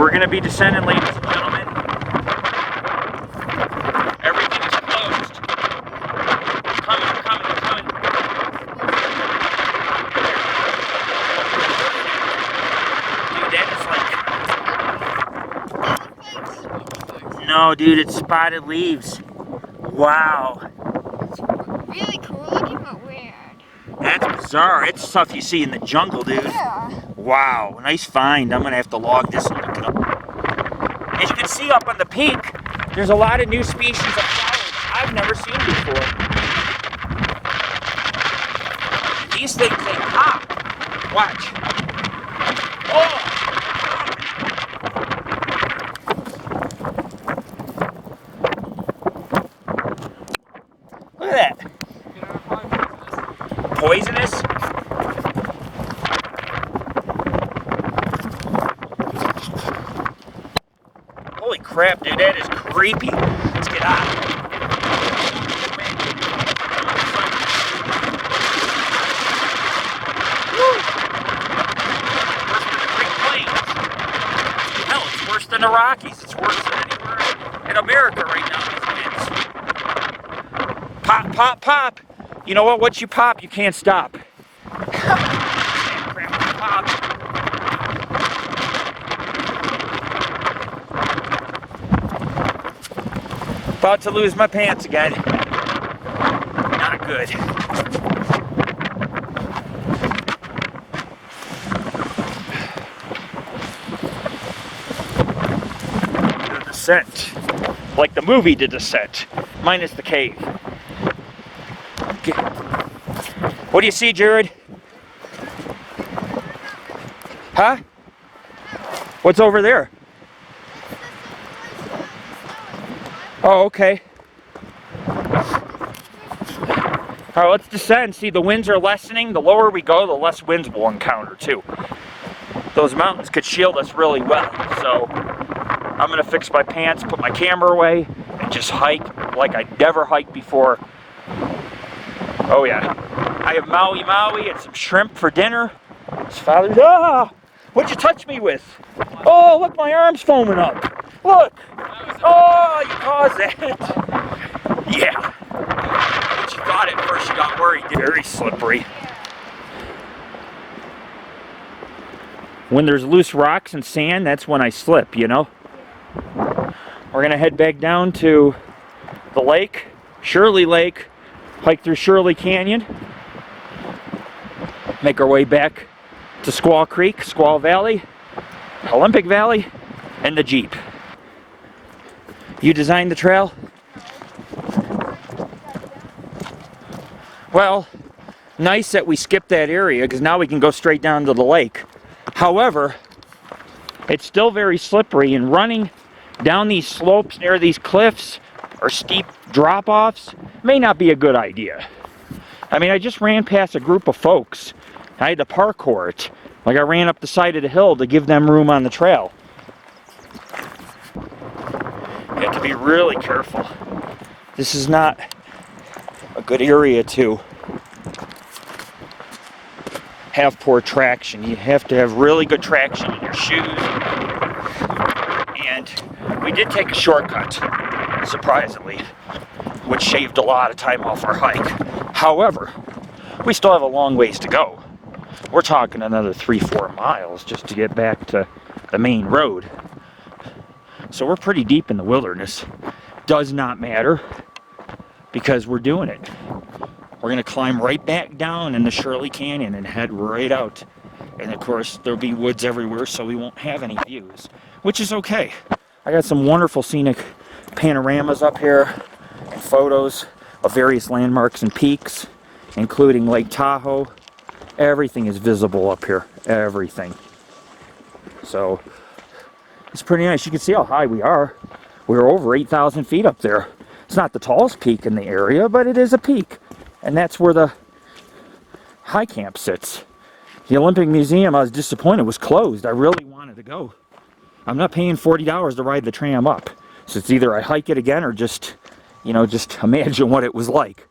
We're going to be descending, ladies and gentlemen. Everything is closed. Coming. Dude, that is like... No, dude, it's spotted leaves. Wow. Really cool looking, but weird. That's bizarre. It's stuff you see in the jungle, dude. Yeah. Wow, nice find. I'm gonna have to log this and look it up. As you can see up on the peak, there's a lot of new species of flowers I've never seen before. These things, they pop. Watch. Oh! Look at that. Poisonous? Holy crap, dude, that is creepy. Let's get out. Woo! Hell, it's worse than the Rockies. It's worse than anywhere in America right now. Pop, pop, pop. You know what? Once you pop, you can't stop. Pop. About to lose my pants again. Not good. The Descent. Like the movie The Descent. Minus the cave. Okay. What do you see, Jared? Huh? What's over there? Oh, okay. All right, let's descend. See, the winds are lessening. The lower we go, the less winds we'll encounter, too. Those mountains could shield us really well. So, I'm going to fix my pants, put my camera away, and just hike like I never hiked before. Oh, yeah. I have Maui and some shrimp for dinner. His father's... Ah! What'd you touch me with? Oh, look, my arm's foaming up. Look. Oh, you caused that. Yeah. But you thought at first, you got worried. Very slippery. When there's loose rocks and sand, that's when I slip, you know. We're going to head back down to the lake, Shirley Lake, hike through Shirley Canyon, make our way back to Squaw Creek, Squaw Valley, Olympic Valley, and the Jeep. You designed the trail? Well, nice that we skipped that area because now we can go straight down to the lake. However, it's still very slippery, and running down these slopes near these cliffs or steep drop-offs may not be a good idea. I mean, I just ran past a group of folks. I had to parkour it. Like I ran up the side of the hill to give them room on the trail. You have to be really careful. This is not a good area to have poor traction. You have to have really good traction in your shoes. And we did take a shortcut, surprisingly, which shaved a lot of time off our hike. However, we still have a long ways to go. We're talking another 3-4 miles just to get back to the main road. So we're pretty deep in the wilderness. Does not matter because we're doing it. We're going to climb right back down in the Shirley Canyon and head right out. And of course, there'll be woods everywhere, so we won't have any views, which is okay. I got some wonderful scenic panoramas up here and photos of various landmarks and peaks, including Lake Tahoe. Everything is visible up here. Everything. So, it's pretty nice. You can see how high we are. We're over 8,000 feet up there. It's not the tallest peak in the area, but it is a peak. And that's where the high camp sits. The Olympic Museum, I was disappointed, was closed. I really wanted to go. I'm not paying $40 to ride the tram up. So it's either I hike it again or just, you know, just imagine what it was like.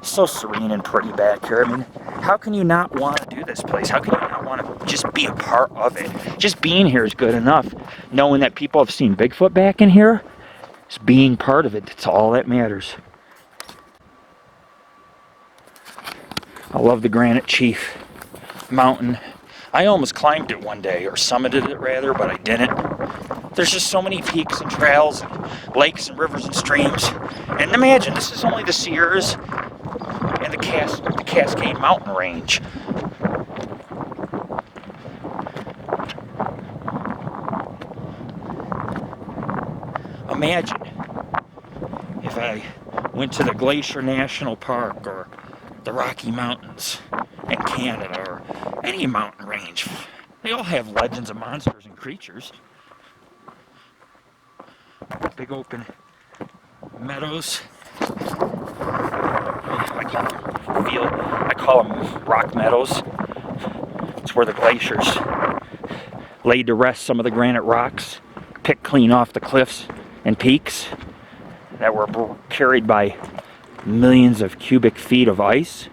so serene and pretty back here. I mean, how can you not want to do this place? How can you not want to just be a part of it? Just being here is good enough. Knowing that people have seen Bigfoot back in here, just being part of it, it's all that matters. I love the Granite Chief mountain. I almost climbed it one day, or summited it rather, but I didn't. There's just so many peaks and trails, and lakes and rivers and streams. And imagine, this is only the Sierras and the Cascade Mountain Range. Imagine if I went to the Glacier National Park or the Rocky Mountains in Canada or any mountain range. They all have legends of monsters and creatures. Big open meadows. I call them rock meadows. It's where the glaciers laid to rest some of the granite rocks, picked clean off the cliffs and peaks that were carried by millions of cubic feet of ice.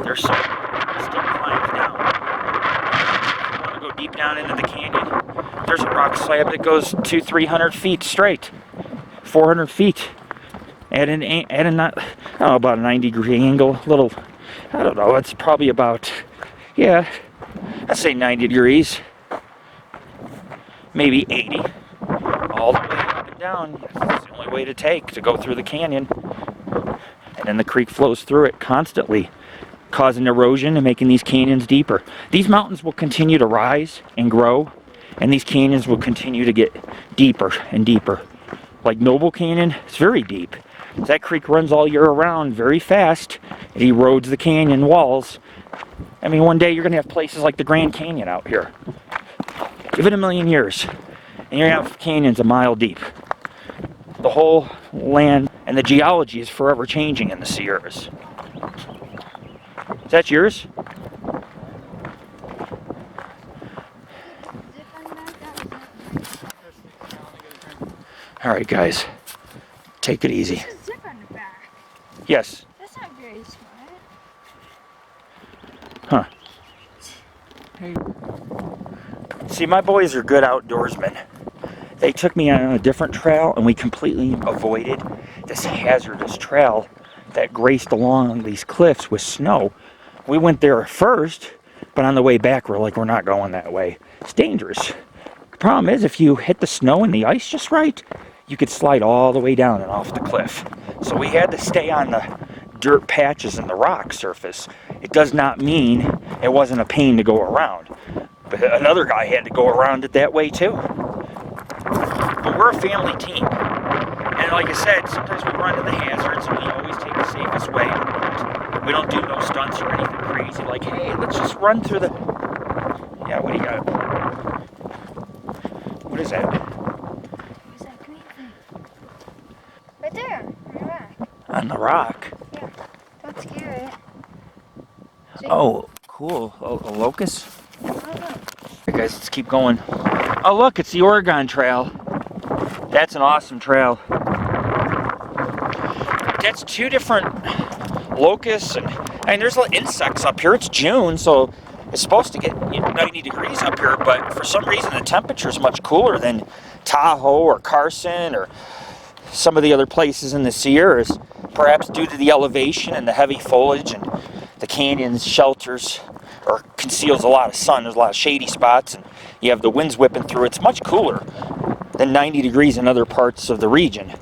There's still climbs down. If you want to go deep down into the canyon, there's a rock slab that goes 200-300 feet straight, 400 feet at about a 90-degree angle. Little, I don't know. It's probably about, yeah, I'd say 90 degrees, maybe 80. All the way up and down. It's the only way to take to go through the canyon. And then the creek flows through it constantly, causing erosion and making these canyons deeper. These mountains will continue to rise and grow, and these canyons will continue to get deeper and deeper. Like Noble Canyon, it's very deep. That creek runs all year around very fast. It erodes the canyon walls. I mean, one day you're going to have places like the Grand Canyon out here. Give it a million years, and you're going to have canyons a mile deep. The whole land and the geology is forever changing in the Sierras. Is that yours? All right, guys, take it easy. There's a zip on the back. Yes. That's not very smart. Huh. Hey. See, my boys are good outdoorsmen. They took me on a different trail, and we completely avoided this hazardous trail that graced along these cliffs with snow. We went there first, but on the way back, we're like, we're not going that way. It's dangerous. The problem is, if you hit the snow and the ice just right, you could slide all the way down and off the cliff. So we had to stay on the dirt patches and the rock surface. It does not mean it wasn't a pain to go around. But another guy had to go around it that way too. But we're a family team. And like I said, sometimes we run into the hazards and we always take the safest way. We don't do no stunts or anything crazy like, hey, let's just run through the... Yeah, what do you got? What is that? What's that green thing? Right there, on the rock. On the rock? Yeah, don't scare it. See? Oh, cool. A locust? Oh, look. Alright guys, let's keep going. Oh look, it's the Oregon Trail. That's an awesome trail. That's two different locusts, and there's insects up here. It's June, so it's supposed to get 90 degrees up here, but for some reason the temperature is much cooler than Tahoe or Carson or some of the other places in the Sierras, perhaps due to the elevation and the heavy foliage, and the canyons shelters or conceals a lot of sun. There's a lot of shady spots, and you have the winds whipping through. It's much cooler than 90 degrees in other parts of the region.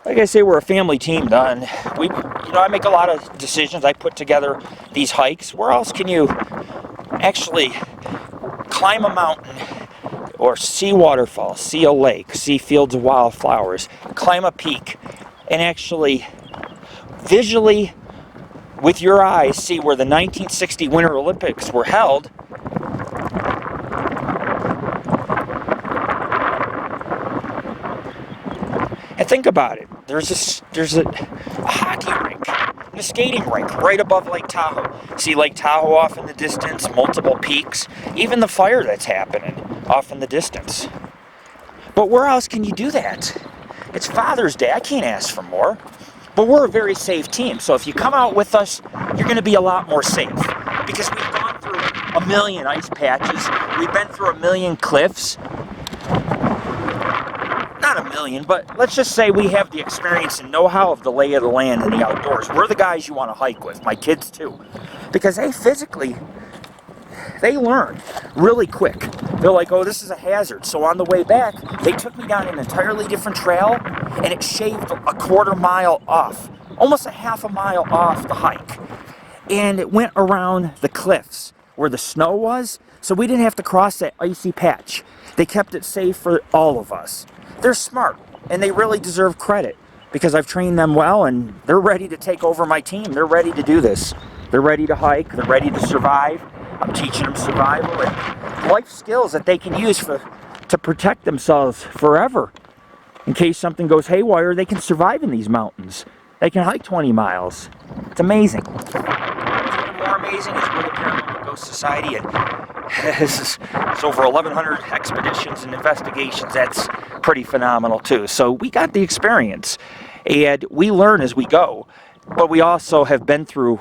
Like I say, we're a family team, and I make a lot of decisions. I put together these hikes. Where else can you actually climb a mountain or see waterfalls, see a lake, see fields of wildflowers, climb a peak, and actually visually with your eyes see where the 1960 Winter Olympics were held? And think about it. There's a hockey rink and a skating rink right above Lake Tahoe. See Lake Tahoe off in the distance, multiple peaks, even the fire that's happening off in the distance. But where else can you do that? It's Father's Day. I can't ask for more. But we're a very safe team. So if you come out with us, you're going to be a lot more safe. Because we've gone through a million ice patches. We've been through a million cliffs. Not a million, but let's just say we have the experience and know-how of the lay of the land in the outdoors. We're the guys you want to hike with. My kids too. Because they learn really quick. They're like, oh, this is a hazard. So on the way back, they took me down an entirely different trail, and it shaved a quarter mile off, almost a half a mile off the hike. And it went around the cliffs where the snow was, so we didn't have to cross that icy patch. They kept it safe for all of us. They're smart, and they really deserve credit because I've trained them well, and they're ready to take over my team. They're ready to do this. They're ready to hike. They're ready to survive. I'm teaching them survival and life skills that they can use to protect themselves forever. In case something goes haywire, they can survive in these mountains. They can hike 20 miles. It's amazing. What's even more amazing is we're the Paranormal Ghost Society, and it's over 1,100 expeditions and investigations. That's pretty phenomenal too. So we got the experience, and we learn as we go. But we also have been through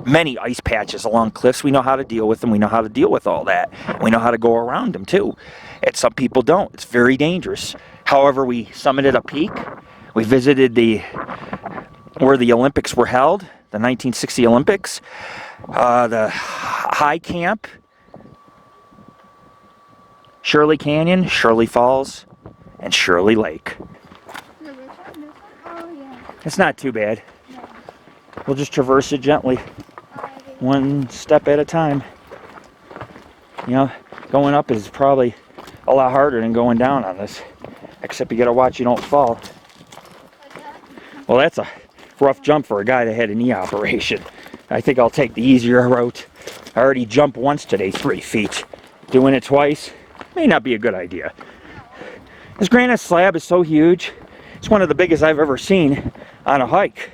many ice patches along cliffs. We know how to deal with them. We know how to deal with all that. We know how to go around them too. And some people don't. It's very dangerous. However, we summited a peak. We visited where the Olympics were held, the 1960 Olympics, the high camp, Shirley Canyon, Shirley Falls, and Shirley Lake. Oh, yeah. It's not too bad. We'll just traverse it gently, one step at a time. You know, going up is probably a lot harder than going down on this, except you gotta watch you don't fall. Well, that's a rough jump for a guy that had a knee operation. I think I'll take the easier route. I already jumped once today, 3 feet. Doing it twice may not be a good idea. This granite slab is so huge. It's one of the biggest I've ever seen on a hike.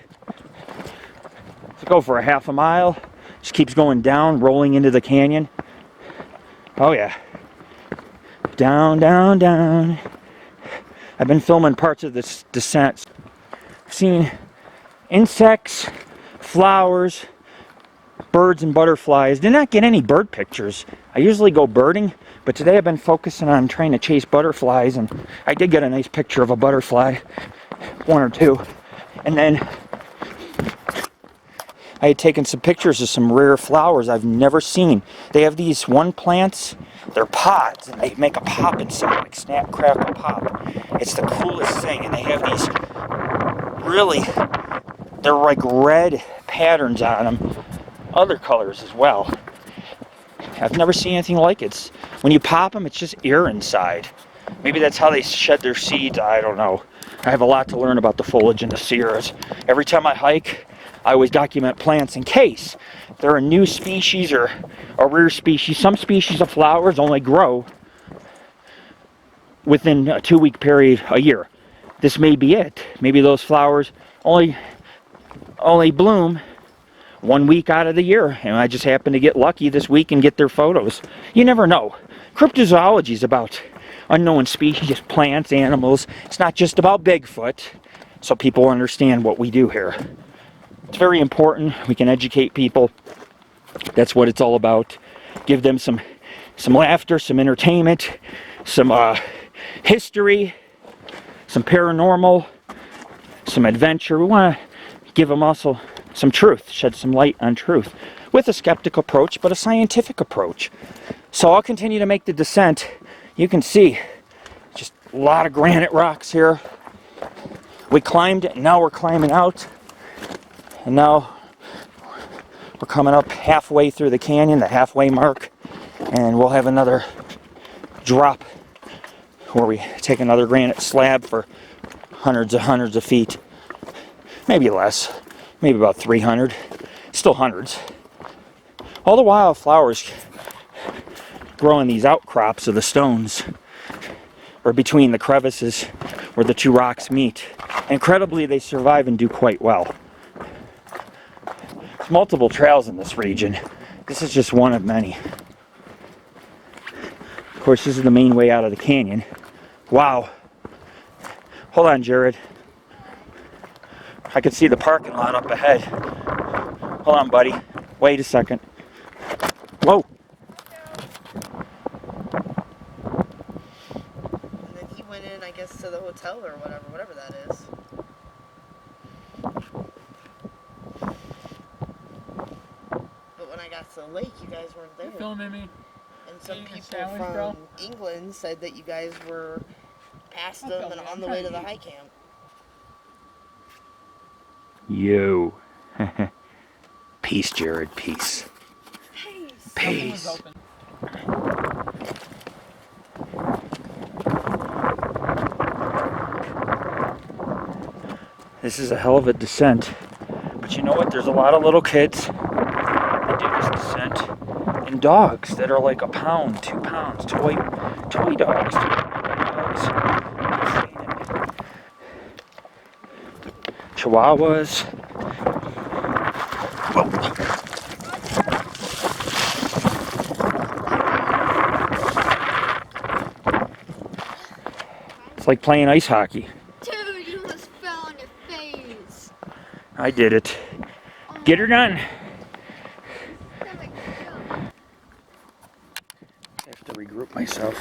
Go for a half a mile, just keeps going down, rolling into the canyon. Oh yeah, down, down, down. I've been filming parts of this descent. I've seen insects, flowers, birds and butterflies. Did not get any bird pictures. I usually go birding, but today I've been focusing on trying to chase butterflies, and I did get a nice picture of a butterfly, 1 or 2, and then I had taken some pictures of some rare flowers I've never seen. They have these one plants, they're pods, and they make a pop inside, like snap, crackle, pop. It's the coolest thing, and they have these really, they're like red patterns on them, other colors as well. I've never seen anything like it. When you pop them, it's just air inside. Maybe that's how they shed their seeds, I don't know. I have a lot to learn about the foliage in the Sierras. Every time I hike, I always document plants in case they're a new species or a rare species. Some species of flowers only grow within a 2-week period a year. This may be it. Maybe those flowers only bloom 1 week out of the year, and I just happen to get lucky this week and get their photos. You never know. Cryptozoology is about unknown species, plants, animals. It's not just about Bigfoot, so people understand what we do here. It's very important. We can educate people. That's what it's all about. Give them some laughter, some entertainment, some history, some paranormal, some adventure. We want to give them also some truth, shed some light on truth with a skeptical approach, but a scientific approach. So I'll continue to make the descent. You can see just a lot of granite rocks here. We climbed it, and now we're climbing out. And now we're coming up halfway through the canyon, the halfway mark, and we'll have another drop where we take another granite slab for hundreds of feet. Maybe less, maybe about 300, still hundreds. All the wildflowers grow in these outcrops of the stones, or between the crevices where the 2 rocks meet. Incredibly, they survive and do quite well. There's multiple trails in this region. This is just one of many. Of course, this is the main way out of the canyon. Wow. Hold on, Jared. I can see the parking lot up ahead. Hold on, buddy. Wait a second. Whoa. And then he went in, I guess, to the hotel or whatever that is. But when I got to the lake, you guys weren't there. You filming me? And some Eating a people sandwich, from bro? England said that you guys were past I'm them filming. and I'm on the trying way to to the eat. high camp. You. Peace, Jared. Peace. Nothing was Peace. open. This is a hell of a descent. But you know what? There's a lot of little kids that do this descent. And dogs that are like a pound, 2 pounds. Toy dogs. Chihuahuas. Whoa. It's like playing ice hockey. Dude, you almost fell on your face. I did it. Get her done. Oh my God. I have to regroup myself.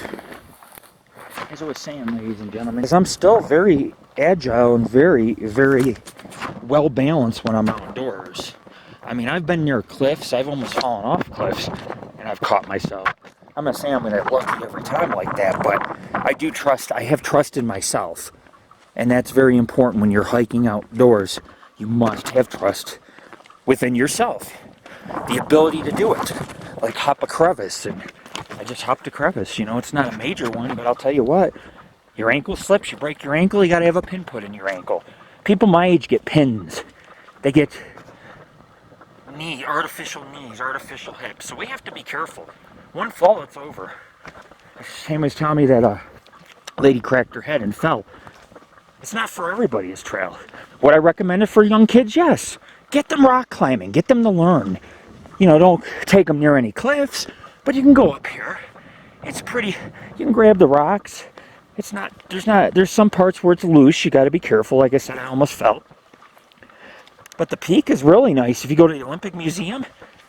As I was saying, ladies and gentlemen, because I'm still very agile and very, very well balanced when I'm outdoors. I mean, I've been near cliffs. I've almost fallen off cliffs, and I've caught myself. I'm not saying I'm going to get lucky every time like that, but I do trust. I have trust in myself, and that's very important when you're hiking outdoors. You must have trust within yourself, the ability to do it, like hop a crevice. And I just hopped a crevice. You know, it's not a major one, but I'll tell you what, your ankle slips, you break your ankle, you got to have a pin put in your ankle. People my age get pins. They get artificial knees, artificial hips. So we have to be careful. One fall, it's over. Same as telling me that a lady cracked her head and fell. It's not for everybody, this trail. Would I recommend it for young kids? Yes. Get them rock climbing. Get them to learn. You know, don't take them near any cliffs, but you can go up here. It's pretty. You can grab the rocks. There's some parts where it's loose. You got to be careful. Like I said, I almost fell. But the peak is really nice. If you go to the Olympic Museum,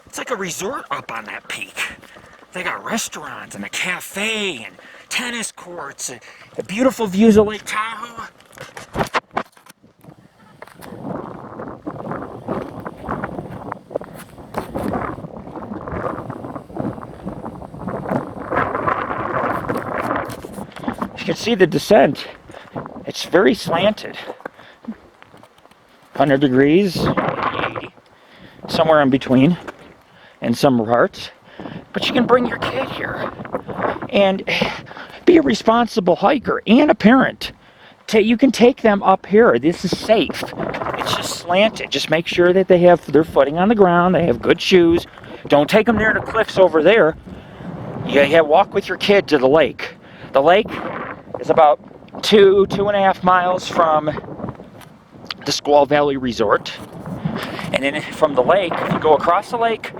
it's like a resort up on that peak. They got restaurants and a cafe and tennis courts and the beautiful views of Lake Tahoe. You can see the descent. It's very slanted. 100 degrees, 80, somewhere in between, in some parts. But you can bring your kid here and be a responsible hiker and a parent. You can take them up here. This is safe. It's just slanted. Just make sure that they have their footing on the ground. They have good shoes. Don't take them near the cliffs over there. Walk with your kid to the lake. The lake is about 2.5 miles from the Squaw Valley Resort. And then from the lake, if you go across the lake,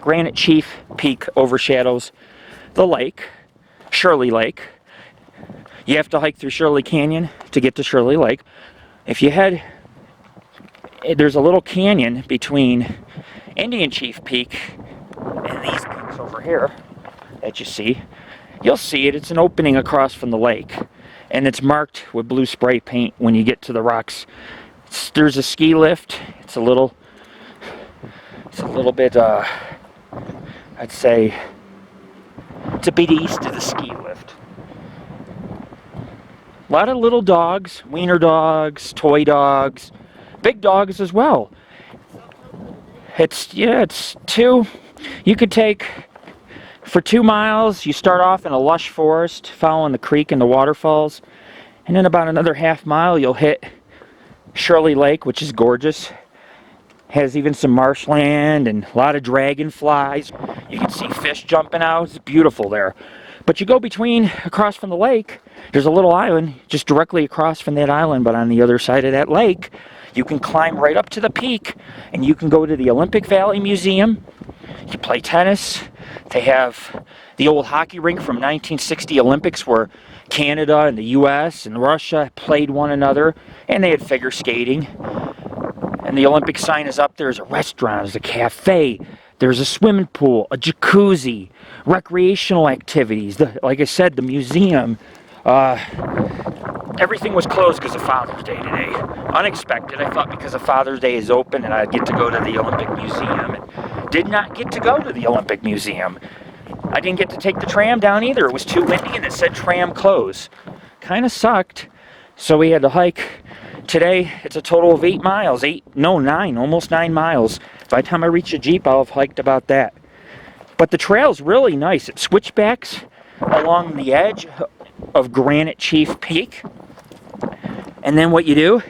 Granite Chief Peak overshadows the lake, Shirley Lake. You have to hike through Shirley Canyon to get to Shirley Lake. If you head, there's a little canyon between Indian Chief Peak and these peaks over here that you see. You'll see it. It's an opening across from the lake, and it's marked with blue spray paint when you get to the rocks. There's a ski lift. It's a little bit, I'd say, it's a bit east of the ski lift. A lot of little dogs, wiener dogs, toy dogs, big dogs as well. It's two. You could take, for 2 miles, you start off in a lush forest, following the creek and the waterfalls. And then about another half mile, you'll hit Shirley Lake, which is gorgeous. Has even some marshland and a lot of dragonflies. You can see fish jumping out. It's beautiful there. But you go across from the lake, there's a little island just directly across from that island, but on the other side of that lake, you can climb right up to the peak, and you can go to the Olympic Valley Museum. You play tennis. They have the old hockey rink from 1960 Olympics where Canada and the US and Russia played one another, and they had figure skating. And the Olympic sign is up. There's a restaurant, there's a cafe, there's a swimming pool, a jacuzzi, recreational activities, like I said, the museum. Everything was closed because of Father's Day today. Unexpected. I thought because of Father's Day is open and I'd get to go to the Olympic Museum. And did not get to go to the Olympic Museum. I didn't get to take the tram down either. It was too windy and it said tram close. Kind of sucked. So we had to hike. Today, it's a total of 8 miles. 9, almost 9 miles. By the time I reach the Jeep, I'll have hiked about that. But the trail's really nice. It switchbacks along the edge of Granite Chief Peak. And then what you do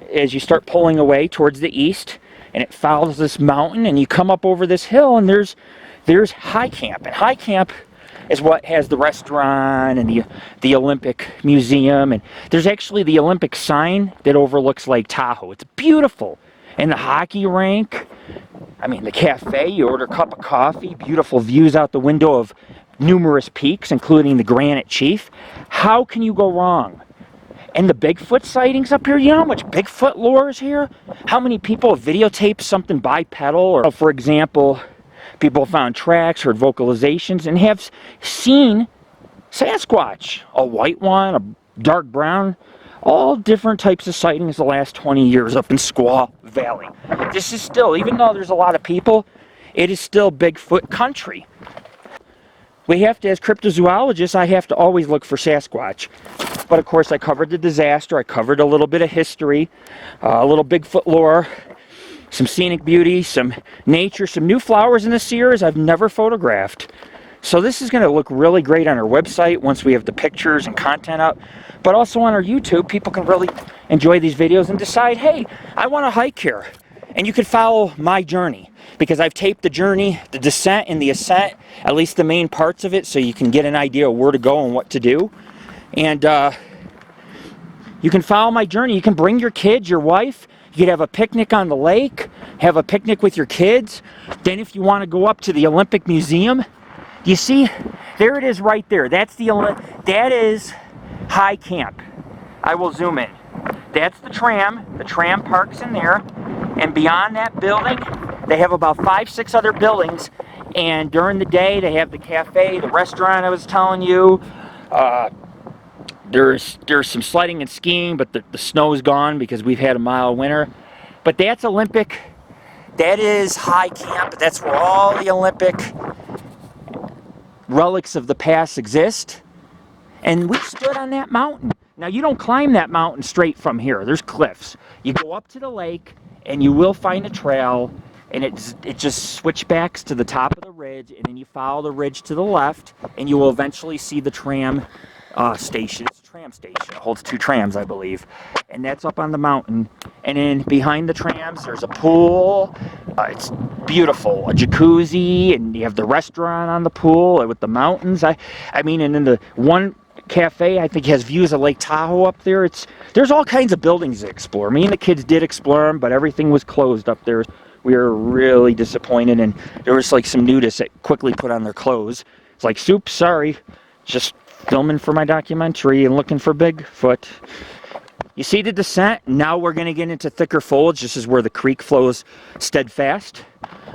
is you start pulling away towards the east, and it follows this mountain, and you come up over this hill, and there's High Camp. And High Camp is what has the restaurant and the Olympic Museum, and there's actually the Olympic sign that overlooks Lake Tahoe. It's beautiful. And the hockey rink, I mean the cafe, you order a cup of coffee, beautiful views out the window of numerous peaks, including the Granite Chief. How can you go wrong? And the Bigfoot sightings up here, you know how much Bigfoot lore is here? How many people have videotaped something bipedal? Or, for example, people found tracks, heard vocalizations, and have seen Sasquatch. A white one, a dark brown, all different types of sightings the last 20 years up in Squaw Valley. This is still, even though there's a lot of people, it is still Bigfoot country. We have to, as cryptozoologists, I have to always look for Sasquatch. But of course I covered the disaster, I covered a little bit of history, a little Bigfoot lore, some scenic beauty, some nature, some new flowers in the series I've never photographed. So this is going to look really great on our website once we have the pictures and content up. But also on our YouTube, people can really enjoy these videos and decide, hey, I want to hike here. And you can follow my journey, because I've taped the journey, the descent and the ascent, at least the main parts of it, so you can get an idea of where to go and what to do. And you can follow my journey. You can bring your kids, your wife. You could have a picnic on the lake, have a picnic with your kids. Then if you want to go up to the Olympic Museum, you see, there it is right there. That is High Camp. I will zoom in. That's the tram. The tram parks in there. And beyond that building, they have about 5, 6 other buildings. And during the day, they have the cafe, the restaurant I was telling you. There's some sledding and skiing, but the snow's gone because we've had a mild winter. But that's Olympic. That is High Camp. That's where all the Olympic relics of the past exist. And we stood on that mountain. Now, you don't climb that mountain straight from here. There's cliffs. You go up to the lake, and you will find a trail, and it just switchbacks to the top of the ridge, and then you follow the ridge to the left, and you will eventually see the tram station. It's a tram station. It holds 2 trams, I believe. And that's up on the mountain. And then behind the trams, there's a pool. It's beautiful. A jacuzzi, and you have the restaurant on the pool with the mountains. I mean, and then the one cafe, I think, has views of Lake Tahoe up there. There's all kinds of buildings to explore. Me and the kids did explore them, but everything was closed up there. We were really disappointed, and there was like some nudists that quickly put on their clothes. It's like, soup, sorry. Just filming for my documentary and looking for Bigfoot. You see the descent? Now we're going to get into thicker foliage. This is where the creek flows steadfast,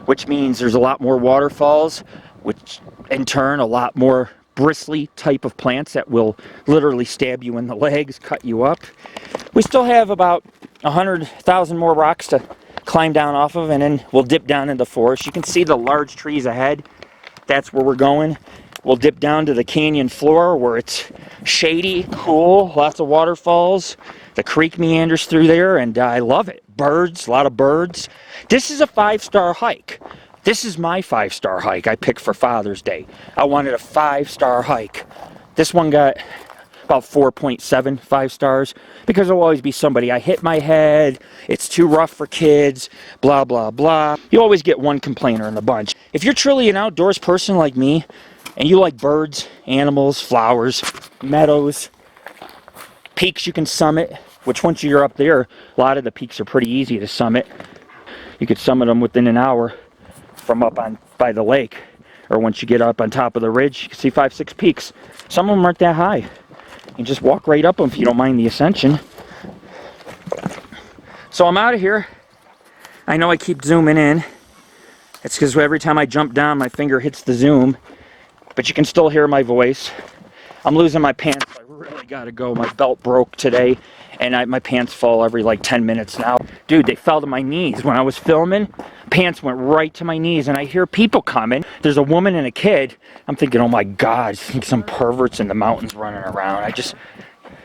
which means there's a lot more waterfalls, which in turn a lot more bristly type of plants that will literally stab you in the legs, cut you up. We still have about 100,000 more rocks to climb down off of, and then we'll dip down into forest. You can see the large trees ahead. That's where we're going. We'll dip down to the canyon floor where it's shady, cool, lots of waterfalls. The creek meanders through there, and I love it. Birds, a lot of birds. This is a 5-star hike. This is my 5-star hike I picked for Father's Day. I wanted a 5-star hike. This one got about 4.75 stars because there'll always be somebody, I hit my head, it's too rough for kids, blah, blah, blah. You always get one complainer in the bunch. If you're truly an outdoors person like me, and you like birds, animals, flowers, meadows, peaks you can summit, which once you're up there, a lot of the peaks are pretty easy to summit. You could summit them within an hour from up on by the lake or once you get up on top of the ridge, you can see 5, 6 peaks. Some of them aren't that high. You just walk right up them if you don't mind the ascension. So I'm out of here. I know I keep zooming in. It's because every time I jump down, my finger hits the zoom. But you can still hear my voice. I'm losing my pants. I really gotta go. My belt broke today, and my pants fall every like 10 minutes now. Dude, they fell to my knees. When I was filming, pants went right to my knees, and I hear people coming. There's a woman and a kid. I'm thinking, oh my God, I think some perverts in the mountains running around.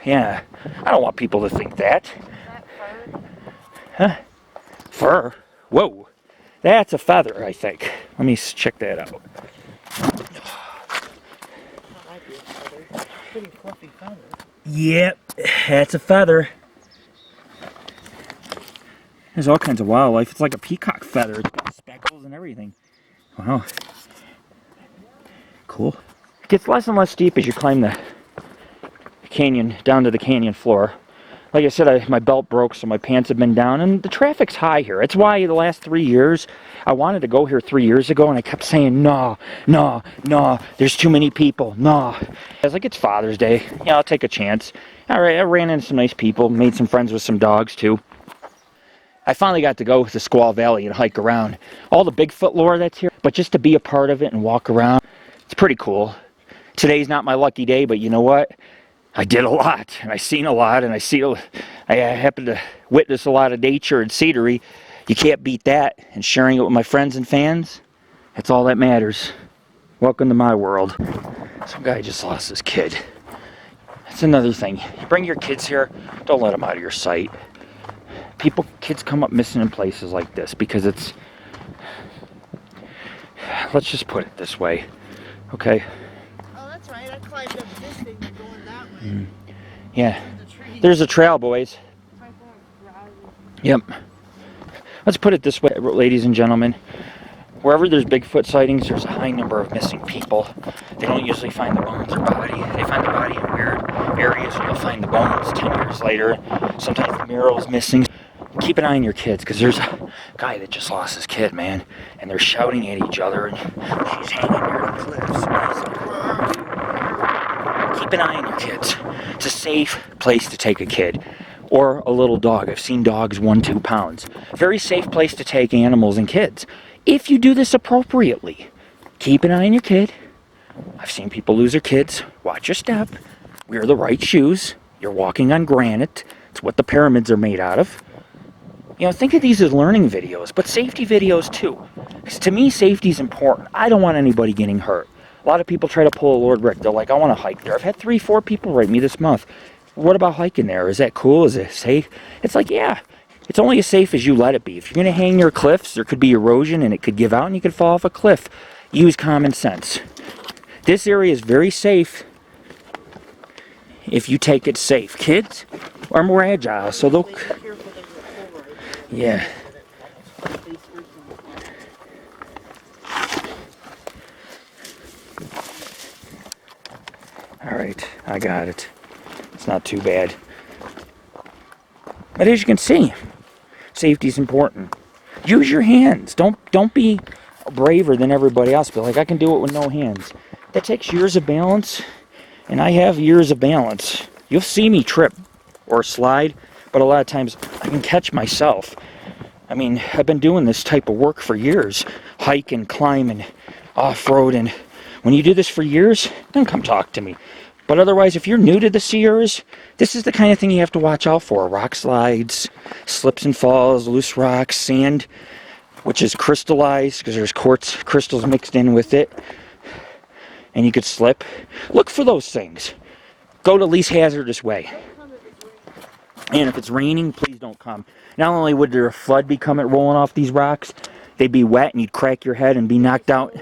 Yeah, I don't want people to think that. Huh? Fur? Whoa. That's a feather, I think. Let me check that out. Pretty fluffy feather. Yep, that's a feather. There's all kinds of wildlife. It's like a peacock feather. It's got speckles and everything. Wow. Cool. It gets less and less steep as you climb the canyon, down to the canyon floor. Like I said, my belt broke, so my pants have been down, and the traffic's high here. That's why the last 3 years, I wanted to go here 3 years ago, and I kept saying, no, there's too many people, no. I was like, it's Father's Day. Yeah, I'll take a chance. All right, I ran into some nice people, made some friends with some dogs, too. I finally got to go to Squaw Valley and hike around. All the Bigfoot lore that's here, but just to be a part of it and walk around, it's pretty cool. Today's not my lucky day, but you know what? I did a lot, and I seen a lot, and I happened to witness a lot of nature and scenery. You can't beat that, and sharing it with my friends and fans, that's all that matters. Welcome to my world. Some guy just lost his kid. That's another thing. You bring your kids here, don't let them out of your sight. Kids come up missing in places like this because it's, let's just put it this way, okay? Oh, that's right. I climbed up this thing going that way. Yeah. There's a trail, boys. Yep. Let's put it this way, ladies and gentlemen. Wherever there's Bigfoot sightings, there's a high number of missing people. They don't usually find the bones or body. They find the body in weird areas, or they'll find the bones 10 years later. Sometimes the mural is missing. Keep an eye on your kids, because there's a guy that just lost his kid, man. And they're shouting at each other, and she's hanging near the cliffs. Keep an eye on your kids. It's a safe place to take a kid. Or a little dog. I've seen dogs 1-2 pounds. Very safe place to take animals and kids. If you do this appropriately. Keep an eye on your kid. I've seen people lose their kids. Watch your step. Wear the right shoes. You're walking on granite. It's what the pyramids are made out of. You know, think of these as learning videos, but safety videos too. Because to me, safety is important. I don't want anybody getting hurt. A lot of people try to pull a Lord Rick. They're like, I want to hike there. I've had 3-4 people write me this month. What about hiking there? Is that cool? Is it safe? It's like, yeah, it's only as safe as you let it be. If you're going to hang near cliffs, there could be erosion and it could give out and you could fall off a cliff. Use common sense. This area is very safe if you take it safe. Kids are more agile, so they'll... Yeah. All right, I got it. It's not too bad. But as you can see, safety is important. Use your hands. Don't be braver than everybody else. Be like, I can do it with no hands. That takes years of balance, and I have years of balance. You'll see me trip or slide, but a lot of times I can catch myself. I mean, I've been doing this type of work for years. Hike and climb and off-road, and when you do this for years, then come talk to me. But otherwise, if you're new to the Sierras, this is the kind of thing you have to watch out for. Rock slides, slips and falls, loose rocks, sand, which is crystallized because there's quartz crystals mixed in with it. And you could slip. Look for those things. Go the least hazardous way. And if it's raining, please don't come. Not only would there a flood be rolling off these rocks, they'd be wet and you'd crack your head and be knocked out.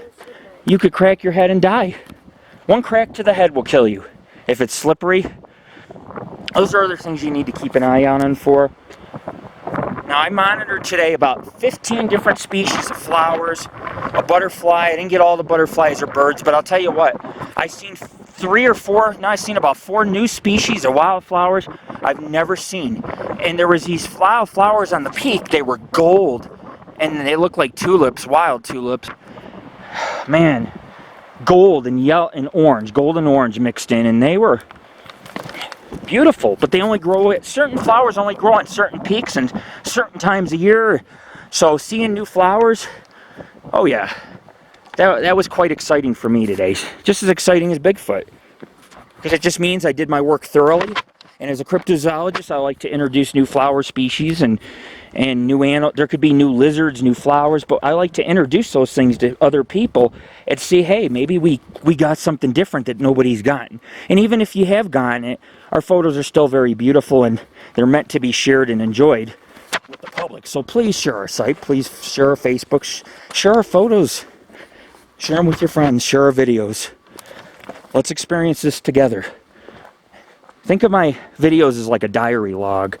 You could crack your head and die. One crack to the head will kill you. If it's slippery, those are other things you need to keep an eye on for. Now, I monitored today about 15 different species of flowers, a butterfly. I didn't get all the butterflies or birds, but I'll tell you what, I've seen 3 or 4, now I've seen about 4 new species of wildflowers I've never seen. And there was these flowers on the peak. They were gold, and they looked like tulips, wild tulips. Man, gold and yellow and orange, gold and orange mixed in, and they were beautiful. But they only grow at certain flowers only grow on certain peaks and certain times a year. So seeing new flowers, oh yeah, that was quite exciting for me today. Just as exciting as Bigfoot, because it just means I did my work thoroughly. And as a cryptozoologist, I like to introduce new flower species and new animals. There could be new lizards, new flowers, but I like to introduce those things to other people and see, hey, maybe we got something different that nobody's gotten. And even if you have gotten it, our photos are still very beautiful and they're meant to be shared and enjoyed with the public. So please share our site, please share our Facebook, share our photos, share them with your friends, share our videos. Let's experience this together. Think of my videos as like a diary log.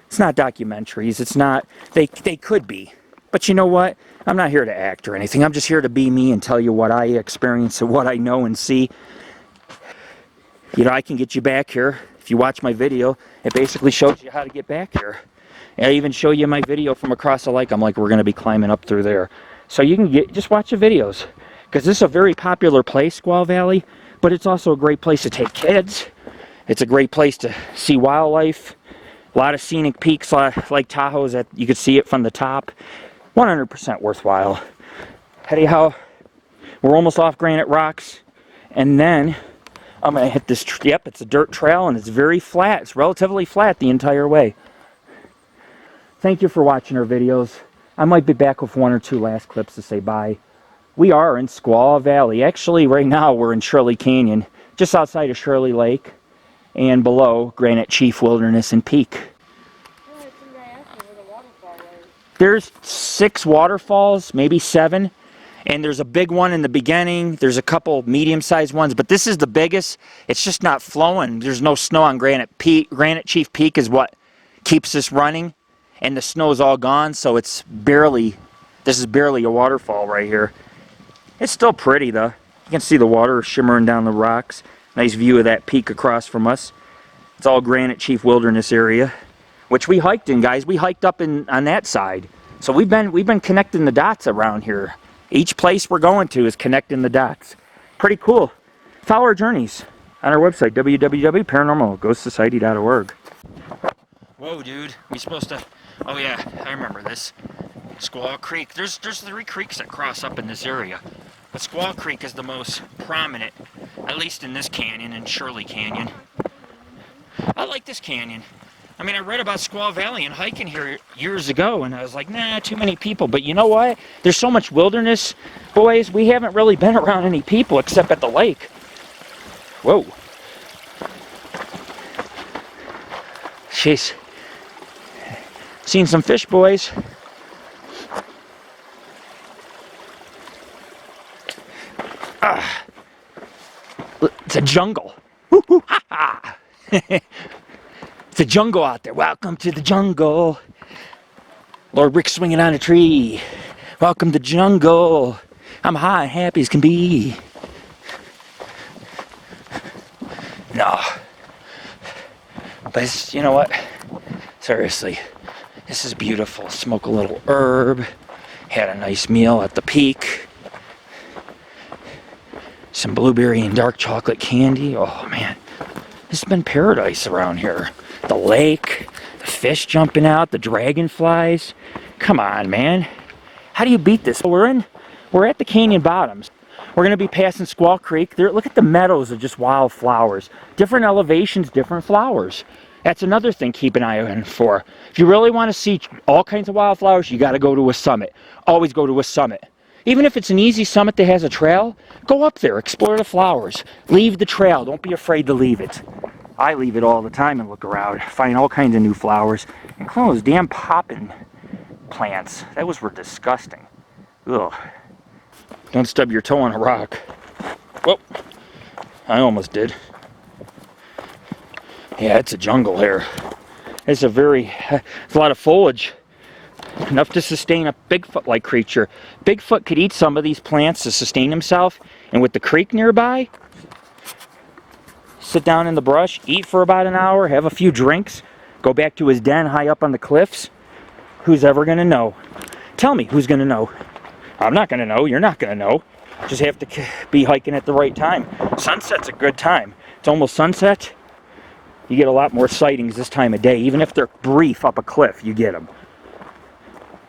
It's not documentaries. It's not, they could be. But you know what? I'm not here to act or anything. I'm just here to be me and tell you what I experience and what I know and see. You know, I can get you back here. If you watch my video, it basically shows you how to get back here. And I even show you my video from across the lake. I'm like, we're going to be climbing up through there. So you can just watch the videos. Because this is a very popular place, Squaw Valley. But it's also a great place to take kids. It's a great place to see wildlife. A lot of scenic peaks like Tahoe's that you could see it from the top. 100% worthwhile. Anyhow, we're almost off Granite Rocks. And then I'm going to hit this, yep, it's a dirt trail and it's very flat. It's relatively flat the entire way. Thank you for watching our videos. I might be back with one or two last clips to say bye. We are in Squaw Valley. Actually, right now we're in Shirley Canyon, just outside of Shirley Lake. And below Granite Chief Wilderness and Peak. There's 6 waterfalls, maybe 7, and there's a big one in the beginning. There's a couple medium-sized ones, but this is the biggest. It's just not flowing. There's no snow on Granite Chief Peak is what keeps this running, and the snow's all gone, so this is barely a waterfall right here. It's still pretty though. You can see the water shimmering down the rocks. Nice view of that peak across from us. It's all Granite Chief Wilderness area, which we hiked in, guys. We hiked up on that side. So we've been connecting the dots around here. Each place we're going to is connecting the dots. Pretty cool. Follow our journeys on our website, www.paranormalghostsociety.org. Whoa, dude. We supposed to... Oh yeah, I remember this. Squaw Creek. There's 3 creeks that cross up in this area. But Squaw Creek is the most prominent, at least in this canyon, in Shirley Canyon. I like this canyon. I mean, I read about Squaw Valley and hiking here years ago, and I was like, nah, too many people. But you know what? There's so much wilderness, boys. We haven't really been around any people except at the lake. Whoa. Jeez. Seen some fish, boys. It's a jungle. It's a jungle out there. Welcome to the jungle. Lord Rick's swinging on a tree. Welcome to the jungle. I'm high and happy as can be. No. But you know what? Seriously, this is beautiful. Smoke a little herb. Had a nice meal at the peak. Some blueberry and dark chocolate candy. Oh man, this has been paradise around here. The lake, the fish jumping out, the dragonflies. Come on, man. How do you beat this? We're at the canyon bottoms. We're gonna be passing Squaw Creek. There, look at the meadows of just wild flowers. Different elevations, different flowers. That's another thing keep an eye on for. If you really want to see all kinds of wildflowers, you got to go to a summit. Always go to a summit. Even if it's an easy summit that has a trail, go up there, explore the flowers. Leave the trail, don't be afraid to leave it. I leave it all the time and look around, find all kinds of new flowers, including those damn poppin' plants. Those were disgusting. Ugh. Don't stub your toe on a rock. Whoop. I almost did. Yeah, it's a jungle here. It's a lot of foliage. Enough to sustain a Bigfoot-like creature. Bigfoot could eat some of these plants to sustain himself, and with the creek nearby, sit down in the brush, eat for about an hour, have a few drinks, go back to his den high up on the cliffs. Who's ever going to know? Tell me who's going to know. I'm not going to know. You're not going to know. Just have to be hiking at the right time. Sunset's a good time. It's almost sunset. You get a lot more sightings this time of day. Even if they're brief up a cliff, you get them.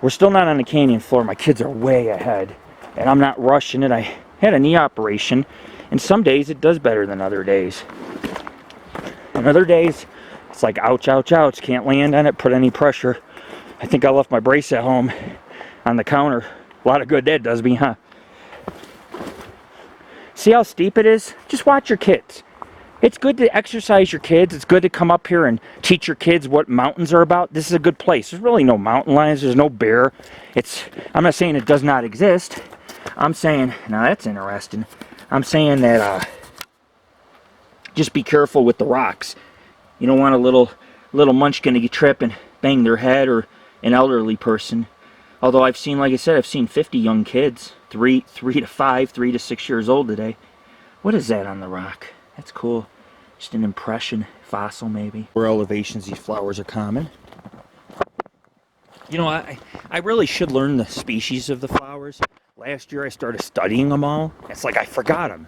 We're still not on the canyon floor. My kids are way ahead. And I'm not rushing it. I had a knee operation. And some days it does better than other days. And other days, it's like ouch, ouch, ouch. Can't land on it, put any pressure. I think I left my brace at home on the counter. A lot of good that does me, huh? See how steep it is? Just watch your kids. It's good to exercise your kids. It's good to come up here and teach your kids what mountains are about. This is a good place. There's really no mountain lions. There's no bear. I'm not saying it does not exist. I'm saying, now that's interesting. I'm saying that just be careful with the rocks. You don't want a little munchkin to trip and bang their head, or an elderly person. Although I've seen, like I said, I've seen 50 young kids, 3 to 5, 3 to 6 years old today. What is that on the rock? That's cool. Just an impression, fossil maybe. Where elevations these flowers are common. You know, I really should learn the species of the flowers. Last year I started studying them all. It's like I forgot them.